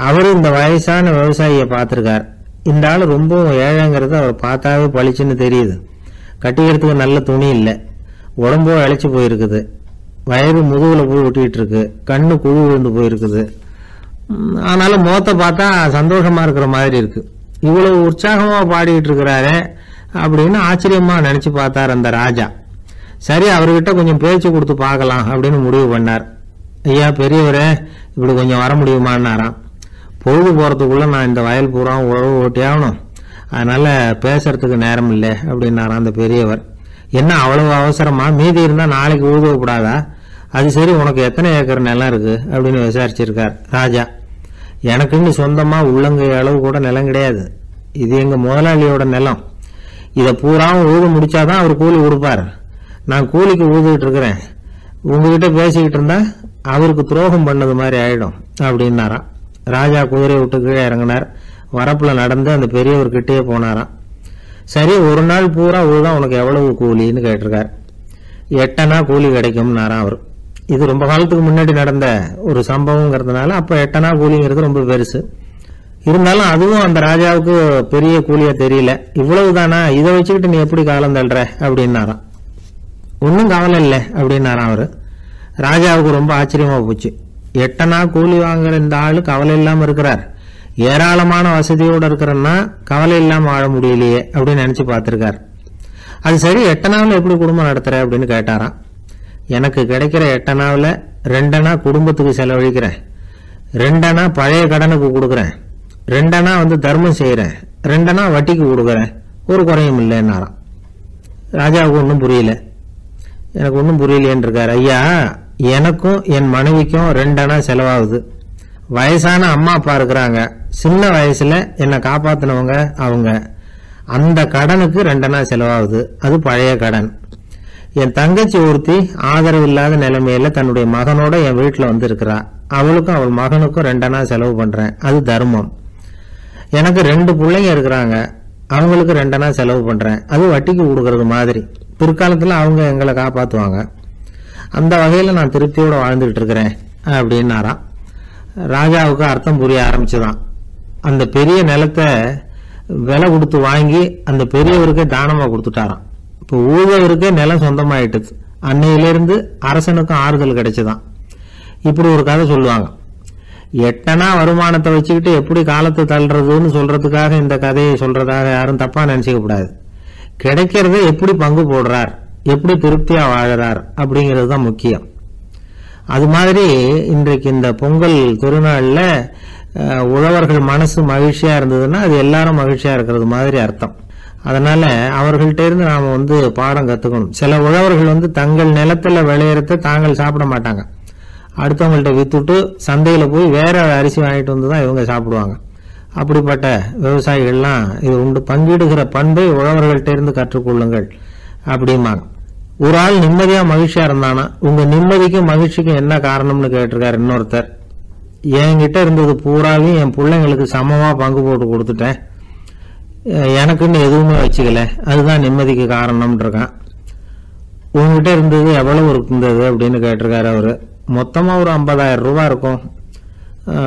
அவர் இந்த வயசான விவசாயியை பார்த்துருக்கார். இந்த ஆள் ரொம்பவும் ஏழைங்கிறது அவர் பார்த்தாவே பளிச்சுன்னு தெரியுது. கட்டிக்கிறதுக்கு நல்ல துணி இல்லை, உடம்போ இழைச்சி போயிருக்குது, வயது முதுகில் போய் ஒட்டிகிட்டு இருக்கு, கண்ணு குழு விழுந்து போயிருக்குது. ஆனாலும் முகத்தை பார்த்தா சந்தோஷமாக இருக்கிற மாதிரி இருக்கு. இவ்வளவு உற்சாகமாக பாடிக்கிட்டு இருக்கிறாரே அப்படின்னு ஆச்சரியமாக நினச்சி பார்த்தார் அந்த ராஜா. சரி, அவர்கிட்ட கொஞ்சம் பேச்சு கொடுத்து பார்க்கலாம் அப்படின்னு முடிவு பண்ணார். ஐயா பெரியவரே, இப்படி கொஞ்சம் வர முடியுமான்னாராம். பொழுது போகிறதுக்குள்ளே நான் இந்த வயல் பூரா உழவு ஓட்டி ஆகணும், அதனால் பேசுறதுக்கு நேரம் இல்லை அப்படின்னாராம் அந்த பெரியவர். என்ன அவ்வளவு அவசரமா, மீதி இருந்தால் நாளைக்கு உழுதக்கூடாதா? அது சரி, உனக்கு எத்தனை ஏக்கர் நிலம் இருக்குது அப்படின்னு விசாரிச்சிருக்கார் ராஜா. எனக்குன்னு சொந்தமாக உள்ளங்கை அளவு கூட நிலம் கிடையாது, இது எங்கள் முதலாளியோட நிலம். இதை பூராவும் உழுது முடிச்சாதான் அவர் கூலி கொடுப்பார். நான் கூலிக்கு ஊதுகிட்டு இருக்கிறேன், உங்ககிட்ட பேசிக்கிட்டு இருந்தா அவருக்கு துரோகம் பண்ணது மாதிரி ஆயிடும் அப்படின்னாராம். ராஜா குதிரையை விட்டு கீழே இறங்கினார். வரப்புல நடந்து அந்த பெரியவர்கிட்டயே போனாராம். சரி, ஒரு நாள் பூரா உழுதான் உனக்கு எவ்வளவு கூலின்னு கேட்டிருக்கார். 8 அணா கூலி கிடைக்கும்னாராம் அவர். இது ரொம்ப காலத்துக்கு முன்னாடி நடந்த ஒரு சம்பவங்கிறதுனால அப்போ 8 அணா கூலிங்கிறது ரொம்ப பெருசு. இருந்தாலும் அதுவும் அந்த ராஜாவுக்கு பெரிய கூலியா தெரியல. இவ்வளவு தானா, இதை வச்சுக்கிட்டு நீ எப்படி காலம் தள்ளுற அப்படின்னாராம். ஒன்றும் கவலை இல்லை அப்படின்னாராம் அவரு. ராஜாவுக்கு ரொம்ப ஆச்சரியமா போச்சு. 8 அணா கூலி வாங்குற இந்த ஆளு கவலை இல்லாம இருக்கிறார், ஏராளமான வசதியோட இருக்கிறன்னா கவலை இல்லாம வாழ முடியலையே அப்படின்னு நினைச்சு பார்த்திருக்கார். அது சரி, 8 அணாவில் எப்படி குடும்பம் நடத்துற அப்படின்னு கேட்டாராம். எனக்கு கிடைக்கிற 8 அணாவில் 2 அணா குடும்பத்துக்கு செலவழிக்கிறேன், 2 அணா பழைய கடனுக்கு கொடுக்குறேன், 2 அணா தர்மம் செய்யறேன், 2 அணா வட்டிக்கு கொடுக்குறேன், ஒரு குறையும் இல்லைன்னாராம். ராஜாவுக்கு ஒன்றும் புரியல. எனக்கு ஒன்றும் புரியலேன்னு இருக்காரு. ஐயா, எனக்கும் என் மனைவிக்கும் 2 அணா செலவாகுது. வயசான அம்மா அப்பா இருக்கிறாங்க, சின்ன வயசுல என்னை காப்பாத்தினவங்க அவங்க. அந்த கடனுக்கு 2 அணா செலவாகுது, அது பழைய கடன். என் தங்கச்சி ஒருத்தி ஆதரவு இல்லாத நிலைமையில தன்னுடைய மகனோட என் வீட்டுல இருக்கிறா, அவளுக்கும் அவள் மகனுக்கும் 2 அணா செலவு பண்றேன், அது தர்மம். எனக்கு 2 பிள்ளைங்க இருக்கிறாங்க, அவங்களுக்கு 2 அணா செலவு பண்றேன், அது வட்டிக்கு கொடுக்கறது மாதிரி. பிற்காலத்துல அவங்க எங்களை காப்பாத்துவாங்க. அந்த வகையில நான் திருப்தியோட வாழ்ந்துகிட்டு இருக்கிறேன் அப்படின்னாராம். ராஜாவுக்கு அர்த்தம் புரிய ஆரம்பிச்சுதான். அந்த பெரிய நிலத்தை விலை கொடுத்து வாங்கி அந்த பெரியவருக்கே தானமா கொடுத்துட்டாராம். இப்போ ஊழவருக்கே நிலம் சொந்தமாயிட்டுது. அன்னையிலிருந்து அரசனுக்கும் ஆறுதல் கிடைச்சுதான். இப்படி ஒரு கதை சொல்லுவாங்க. 8 அணா வருமானத்தை வச்சுக்கிட்டு எப்படி காலத்தை தள்ளுறதுன்னு சொல்றதுக்காக இந்த கதையை சொல்றதாக யாரும் தப்பா நினைச்சுக்க கூடாது. கிடைக்கிறத எப்படி பங்கு போடுறார், எப்படி திருப்தியா வாழறார் அப்படிங்கிறது தான் முக்கியம். அது மாதிரி இன்றைக்கு இந்த பொங்கல் திருநாள்ல உழவர்கள் மனசு மகிழ்ச்சியா இருந்ததுன்னா அது எல்லாரும் மகிழ்ச்சியா இருக்கிறது மாதிரி அர்த்தம். அதனால அவர்கள்ட்ட இருந்து நாம பாடம் கத்துக்கணும். சில உழவர்கள் தங்கள் நிலத்துல விளையறத தாங்கள் சாப்பிட மாட்டாங்க, அடுத்தவங்கள்ட்ட வித்துட்டு சந்தையில போய் வேற அரிசி வாங்கிட்டு வந்துதான் இவங்க சாப்பிடுவாங்க. அப்படிப்பட்ட விவசாயிகள்லாம் இது உண்டு. பங்கிடுகிற பண்பை உழவர்கள்ட்ட இருந்து கற்றுக்கொள்ளுங்கள் அப்படிம்பாங்க. ஒரு ஆள் நிம்மதியா மகிழ்ச்சியா இருந்தானா, உங்க நிம்மதிக்கும் மகிழ்ச்சிக்கும் என்ன காரணம்னு கேட்டிருக்காரு இன்னொருத்தர். என்கிட்ட இருந்தது பூராவையும் என் பிள்ளைங்களுக்கு சமமா பங்கு போட்டு கொடுத்துட்டேன், எனக்குன்னு எதுவுமே வச்சுக்கல, அதுதான் நிம்மதிக்கு காரணம்னு இருக்கான். உங்ககிட்ட இருந்தது எவ்வளவு இருந்தது அப்படின்னு கேட்டிருக்காரு அவரு. மொத்தமா ஒரு 50,000 ரூபாய் இருக்கும்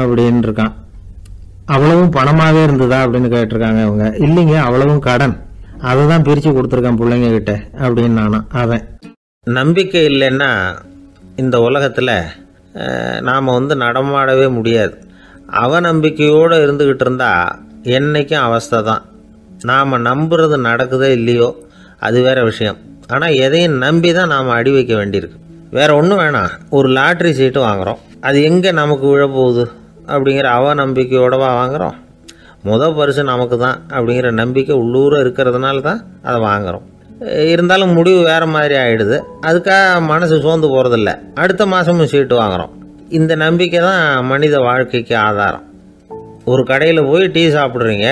அப்படின்னு இருக்கான். அவ்வளவும் பணமாவே இருந்ததா அப்படின்னு கேட்டிருக்காங்க அவங்க. இல்லைங்க, அவ்வளவும் கடன், அதை தான் பிரிச்சு கொடுத்துருக்கேன் பிள்ளைங்க கிட்ட அப்படின்னு நானும். அவன் நம்பிக்கை இல்லைன்னா இந்த உலகத்தில் நாம் நடமாடவே முடியாது. அவநம்பிக்கையோடு இருந்துக்கிட்டு இருந்தா என்னைக்கும் அவஸ்தை தான். நாம் நம்புறது நடக்குதோ இல்லையோ அது வேற விஷயம். ஆனால் எதையும் நம்பி தான் நாம் அடி வைக்க வேண்டியிருக்கு. வேற ஒன்றும் வேணாம், ஒரு லாட்ரி சீட்டு வாங்குகிறோம், அது எங்கே நமக்கு விழப்போகுது அப்படிங்கிற அவநம்பிக்கையோடவா வாங்குகிறோம். பரிசு நமக்கு தான் அப்படிங்கிற நம்பிக்கை உள்ளூர இருக்கிறதுனால தான் அதை வாங்குகிறோம். இருந்தாலும் முடிவு வேறு மாதிரி ஆகிடுது, அதுக்காக மனசு சோர்ந்து போகிறதில்ல, அடுத்த மாதமும் சீட்டு வாங்குகிறோம். இந்த நம்பிக்கை தான் மனித வாழ்க்கைக்கு ஆதாரம். ஒரு கடையில் போய் டீ சாப்பிட்றீங்க,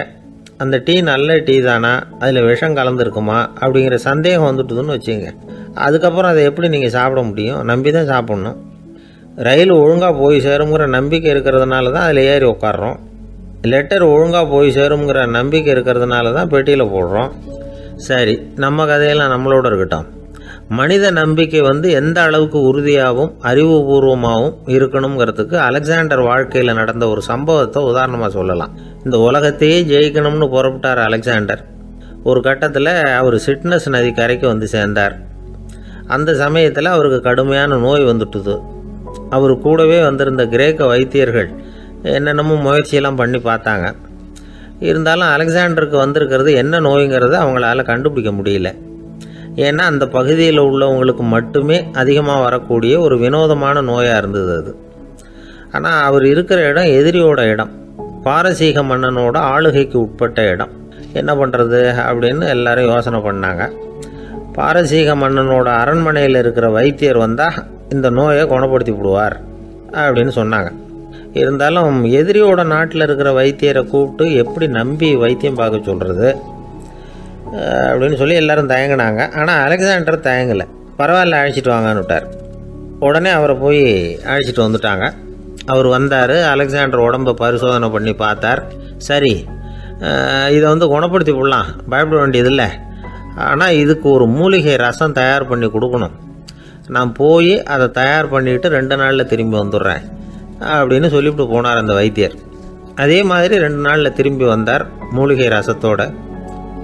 அந்த டீ நல்ல டீ தானா, அதில் விஷம் கலந்துருக்குமா அப்படிங்கிற சந்தேகம் வந்துட்டுதுன்னு வச்சுங்க. அதுக்கப்புறம் அதை எப்படி நீங்கள் சாப்பிட முடியும்? நம்பி தான் சாப்பிட்ணும். ரயில் ஒழுங்காக போய் சேருங்கிற நம்பிக்கை இருக்கிறதுனால தான் அதில் ஏறி உட்காடுறோம். லெட்டர் ஒழுங்காக போய் சேருங்கிற நம்பிக்கை இருக்கிறதுனால தான் பெட்டியில் போடுறோம். சரி, நம்ம கதையெல்லாம் நம்மளோட இருக்கட்டும். மனித நம்பிக்கை எந்த அளவுக்கு உறுதியாகவும் அறிவுபூர்வமாகவும் இருக்கணுங்கிறதுக்கு அலெக்சாண்டர் வாழ்க்கையில் நடந்த ஒரு சம்பவத்தை உதாரணமாக சொல்லலாம். இந்த உலகத்தையே ஜெயிக்கணும்னு புறப்பட்டார் அலெக்சாண்டர். ஒரு கட்டத்தில் அவர் சிட்னஸ் நதி கரைக்கு சேர்ந்தார். அந்த சமயத்தில் அவருக்கு கடுமையான நோய் வந்துட்டுது. அவர் கூடவே வந்திருந்த கிரேக்க வைத்தியர்கள் என்னென்னமோ முயற்சியெல்லாம் பண்ணி பார்த்தாங்க. இருந்தாலும் அலெக்சாண்டருக்கு வந்திருக்கிறது என்ன நோய்ங்கிறத அவங்களால கண்டுபிடிக்க முடியல. ஏன்னா அந்த பகுதியில் உள்ளவங்களுக்கு மட்டுமே அதிகமாக வரக்கூடிய ஒரு வினோதமான நோயாக இருந்தது அது. ஆனால் அவர் இருக்கிற இடம் எதிரியோட இடம், பாரசீக மன்னனோட ஆளுகைக்கு உட்பட்ட இடம். என்ன பண்ணுறது அப்படின்னு எல்லாரும் யோசனை பண்ணாங்க. பாரசீக மன்னனோட அரண்மனையில் இருக்கிற வைத்தியர் வந்தால் இந்த நோயை குணப்படுத்தி விடுவார் அப்படின்னு சொன்னாங்க. இருந்தாலும் எதிரியோட நாட்டில் இருக்கிற வைத்தியரை கூப்பிட்டு எப்படி நம்பி வைத்தியம் பார்க்க சொல்கிறது அப்படின்னு சொல்லி எல்லாரும் தயங்கினாங்க. ஆனால் அலெக்சாண்டர் தயங்கலை. பரவாயில்ல, அழைச்சிட்டு வாங்கன்னு விட்டார். உடனே அவரை போய் அழைச்சிட்டு வந்துட்டாங்க. அவர் வந்தார். அலெக்சாண்டர் உடம்பை பரிசோதனை பண்ணி பார்த்தார். சரி, இதை குணப்படுத்தி விடலாம், பயப்பட வேண்டியதில்லை. ஆனால் இதுக்கு ஒரு மூலிகை ரசம் தயார் பண்ணி கொடுக்கணும். நான் போய் அதை தயார் பண்ணிவிட்டு 2 நாளில் திரும்பி வந்துடுறேன் அப்படின்னு சொல்லிவிட்டு போனார் அந்த வைத்தியர். அதே மாதிரி 2 நாளில் திரும்பி வந்தார் மூலிகை ரசத்தோட.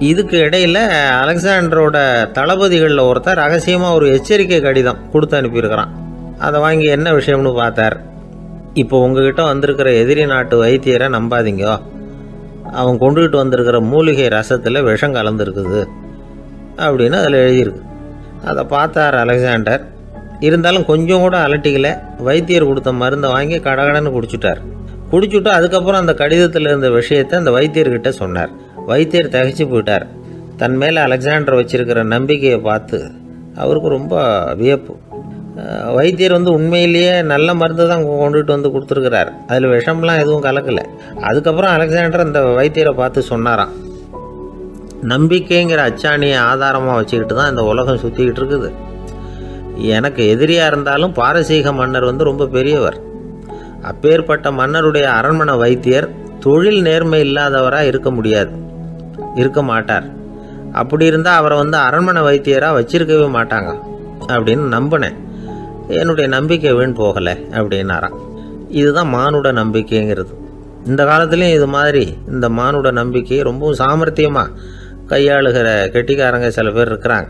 இதுக்கு இடையில் அலெக்சாண்டரோட தளபதிகளில் ஒருத்தர் ரகசியமாக ஒரு எச்சரிக்கை கடிதம் கொடுத்து அனுப்பியிருக்கிறான். அதை வாங்கி என்ன விஷயம்னு பார்த்தார். இப்போ உங்ககிட்ட வந்திருக்கிற எதிரி நாட்டு வைத்தியரை நம்பாதீங்க, அவன் கொண்டுகிட்டு வந்திருக்கிற மூலிகை ரசத்தில் விஷம் கலந்துருக்குது அப்படின்னு அதில் எழுதியிருக்கு. அதை பார்த்தார் அலெக்சாண்டர். இருந்தாலும் கொஞ்சம் கூட அலட்டிக்கல. வைத்தியர் கொடுத்த மருந்தை வாங்கி கடகடன்னு குடிச்சுட்டு அதுக்கப்புறம் அந்த கடிதத்தில் இருந்த விஷயத்தை அந்த வைத்தியர்கிட்ட சொன்னார். வைத்தியர் திகைச்சு போயிட்டார். தன் மேலே அலெக்சாண்டர் வச்சிருக்கிற நம்பிக்கையை பார்த்து அவருக்கு ரொம்ப வியப்பு. வைத்தியர் உண்மையிலேயே நல்ல மருந்து தான் கொண்டுகிட்டு வந்து கொடுத்துருக்கிறார், அதில் விஷம்லாம் எதுவும் கலக்கலை. அதுக்கப்புறம் அலெக்சாண்டர் அந்த வைத்தியரை பார்த்து சொன்னாராம், நம்பிக்கைங்கிற அச்சாணியை ஆதாரமாக வச்சுக்கிட்டு தான் இந்த உலகம் சுற்றிக்கிட்டு இருக்குது. எனக்கு எதிரியாக இருந்தாலும் பாரசீக மன்னர் ரொம்ப பெரியவர். அப்பேற்பட்ட மன்னருடைய அரண்மனை வைத்தியர் தொழில் நேர்மை இல்லாதவராக இருக்க மாட்டார். அப்படி இருந்தால் அவரை அரண்மனை வைத்தியராக வச்சிருக்கவே மாட்டாங்க அப்படின்னு நம்பினேன். என்னுடைய நம்பிக்கை வீண் போகலை அப்படின்னாராம். இதுதான் மானுட நம்பிக்கைங்கிறது. இந்த காலத்துலேயும் இது மாதிரி இந்த மானுட நம்பிக்கையை ரொம்பவும் சாமர்த்தியமாக கையாளுகிற கெட்டிக்காரங்க சில பேர் இருக்கிறாங்க.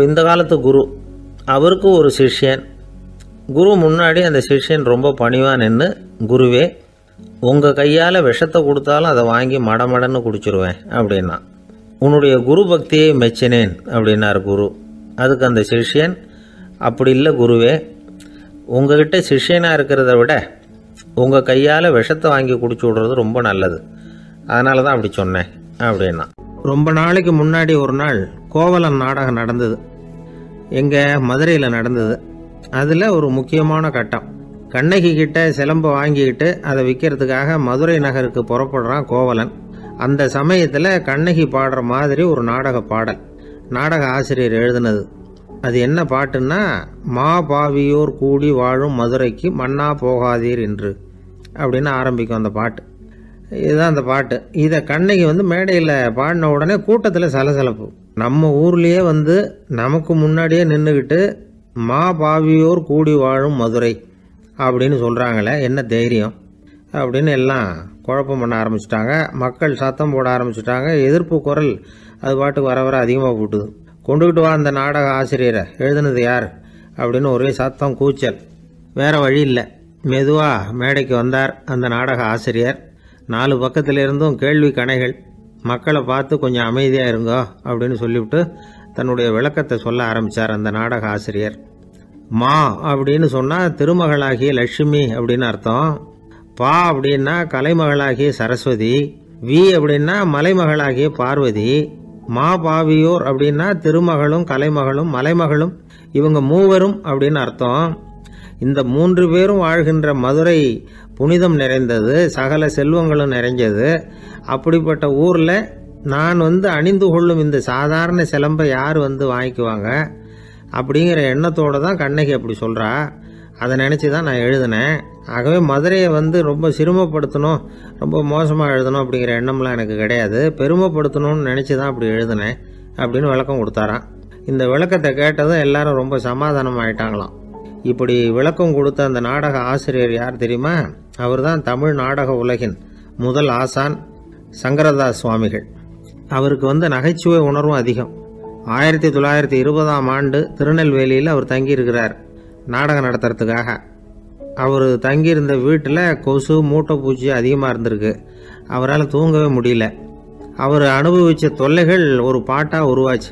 இந்த காலத்து குரு, அவருக்கு ஒரு சிஷ்யன். குரு முன்னாடி அந்த சிஷ்யன் ரொம்ப பணிவாக நின்று, குருவே உங்கள் கையால் விஷத்தை கொடுத்தாலும் அதை வாங்கி மடமடன்னு குடிச்சிருவேன் அப்படின்னா. உன்னுடைய குரு பக்தியை மெச்சினேன் அப்படின்னார் குரு. அதுக்கு அந்த சிஷ்யன், அப்படி இல்லை குருவே, உங்ககிட்ட சிஷ்யனாக இருக்கிறத விட உங்கள் கையால் விஷத்தை வாங்கி குடிச்சு விடுறது ரொம்ப நல்லது, அதனால தான் அப்படி சொன்னேன் அப்படின்னா. ரொம்ப நாளைக்கு முன்னாடி ஒரு நாள் கோவலன் நாடகம் நடந்தது. எங்கள் மதுரையில் நடந்தது. அதில் ஒரு முக்கியமான கட்டம். கண்ணகி கிட்ட சிலம்பை வாங்கிக்கிட்டு அதை விற்கிறதுக்காக மதுரை நகருக்கு புறப்படுறான் கோவலன். அந்த சமயத்தில் கண்ணகி பாடுற மாதிரி ஒரு நாடக பாடல் நாடக ஆசிரியர் எழுதினது. அது என்ன பாட்டுன்னா, மா பாவியோர் கூடி வாழும் மதுரைக்கு மன்னா போகாதீர் என்று அப்படின்னு ஆரம்பிக்கும் அந்த பாட்டு. இதுதான் அந்த பாட்டு. இதை கண்ணகி மேடையில் பாடின உடனே கூட்டத்தில் சலசலப்பு. நம்ம ஊர்லேயே நமக்கு முன்னாடியே நின்றுக்கிட்டு மா பாவியோர் கூடி வாழும் மதுரை அப்படின்னு சொல்கிறாங்களே, என்ன தைரியம் அப்படின்னு எல்லாம் குழப்பம் பண்ண ஆரம்பிச்சிட்டாங்க. மக்கள் சத்தம் போட ஆரம்பிச்சிட்டாங்க. எதிர்ப்பு குரல் அது பாட்டுக்கு வர வர அதிகமாக போட்டுது. கொண்டுக்கிட்டு வா அந்த நாடக ஆசிரியரை, எழுதுனது யார் அப்படின்னு ஒரே சத்தம், கூச்சல். வேறு வழி இல்லை. மெதுவாக மேடைக்கு வந்தார் அந்த நாடக ஆசிரியர். 4 பக்கத்திலிருந்தும் கேள்வி கணைகள். மக்களை பார்த்து கொஞ்சம் அமைதியாக இருங்கோ அப்படின்னு சொல்லிவிட்டு தன்னுடைய விளக்கத்தை சொல்ல ஆரம்பித்தார் அந்த நாடக ஆசிரியர். மா அப்படின்னு சொன்னால் திருமகளாகிய லட்சுமி அப்படின்னு அர்த்தம். பா அப்படின்னா கலைமகளாகிய சரஸ்வதி. வி அப்படின்னா மலைமகளாகிய பார்வதி. மா பாவியோர் அப்படின்னா திருமகளும் கலைமகளும் மலைமகளும், இவங்க மூவரும் அப்படின்னு அர்த்தம். இந்த 3 பேரும் வாழ்கின்ற மதுரை புனிதம் நிறைந்தது, சகல செல்வங்களும் நிறைஞ்சது. அப்படிப்பட்ட ஊரில் நான் அணிந்து கொள்ளும் இந்த சாதாரண சிலம்பை யார் வாங்கிக்குவாங்க அப்படிங்கிற எண்ணத்தோடு தான் கண்ணகி அப்படி சொல்கிறா. அதை நினச்சி தான் நான் எழுதினேன். ஆகவே மதுரையை ரொம்ப சிரமப்படுத்தணும், ரொம்ப மோசமாக எழுதணும் அப்படிங்கிற எண்ணம்லாம் எனக்கு கிடையாது. பெருமைப்படுத்தணும்னு நினச்சி தான் அப்படி எழுதினேன் அப்படின்னு விளக்கம் கொடுத்தாராம். இந்த விளக்கத்தை கேட்டதும் எல்லாரும் ரொம்ப சமாதானம் ஆயிட்டாங்களாம். இப்படி விளக்கம் கொடுத்த அந்த நாடக ஆசிரியர் யார் தெரியுமா? அவர் தான் தமிழ் நாடக உலகின் முதல் ஆசான் சங்கரதாஸ் சுவாமிகள். அவருக்கு நகைச்சுவை உணர்வும் அதிகம். 1920ஆம் ஆண்டு திருநெல்வேலியில் அவர் தங்கியிருக்கிறார் நாடகம் நடத்துறதுக்காக. அவர் தங்கியிருந்த வீட்டில் கொசு மூட்டை பூச்சி அதிகமாக இருந்திருக்கு. அவரால் தூங்கவே முடியல. அவர் அனுபவித்த தொல்லைகள் ஒரு பாட்டாக உருவாச்சு.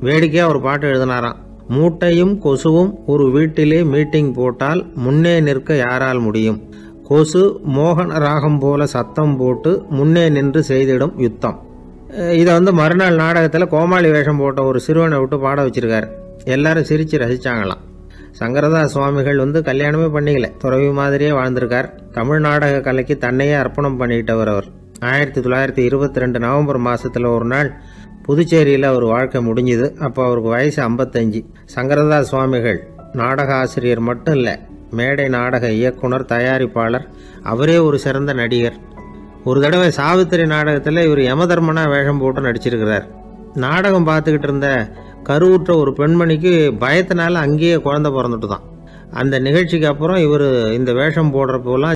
வேடிக்கையாக ஒரு பாட்டு எழுதினாராம். மூட்டையும் கொசுவும் ஒரு வீட்டிலே மீட்டிங் போட்டால் முன்னே நிற்க யாரால் முடியும்? கொசு மோகன ராகம் போல சத்தம் போட்டு முன்னே நின்று செய்திடும் யுத்தம். இதை மறுநாள் நாடகத்தில் கோமாளி வேஷம் போட்ட ஒரு சிறுவனை விட்டு பாட வச்சிருக்காரு. எல்லாரும் சிரித்து ரசித்தாங்களாம். சங்கரதாஸ் சுவாமிகள் கல்யாணமே பண்ணிக்கல, துறவி மாதிரியே வாழ்ந்திருக்கார். தமிழ் நாடக கலைக்கு தன்னையே அர்ப்பணம் பண்ணிக்கிட்டவர் அவர். 1922 நவம்பர் மாதத்தில் ஒரு நாள் புதுச்சேரியில் அவர் வாழ்க்கை முடிஞ்சுது. அப்போ அவருக்கு வயசு 55. சங்கரதாஸ் சுவாமிகள் நாடக ஆசிரியர் மட்டும் இல்லை, மேடை நாடக இயக்குனர், தயாரிப்பாளர். அவரே ஒரு சிறந்த நடிகர். ஒரு தடவை சாவித்திரி நாடகத்தில் இவர் யமதர்மனா வேஷம் போட்டு நடிச்சிருக்கிறார். நாடகம் பார்த்துக்கிட்டு இருந்த கருவுற்ற ஒரு பெண்மணிக்கு பயத்தினால அங்கேயே குழந்தை பிறந்துட்டு தான். அந்த நிகழ்ச்சிக்கு அப்புறம் இவர் இந்த வேஷம் போடுறப்போலாம்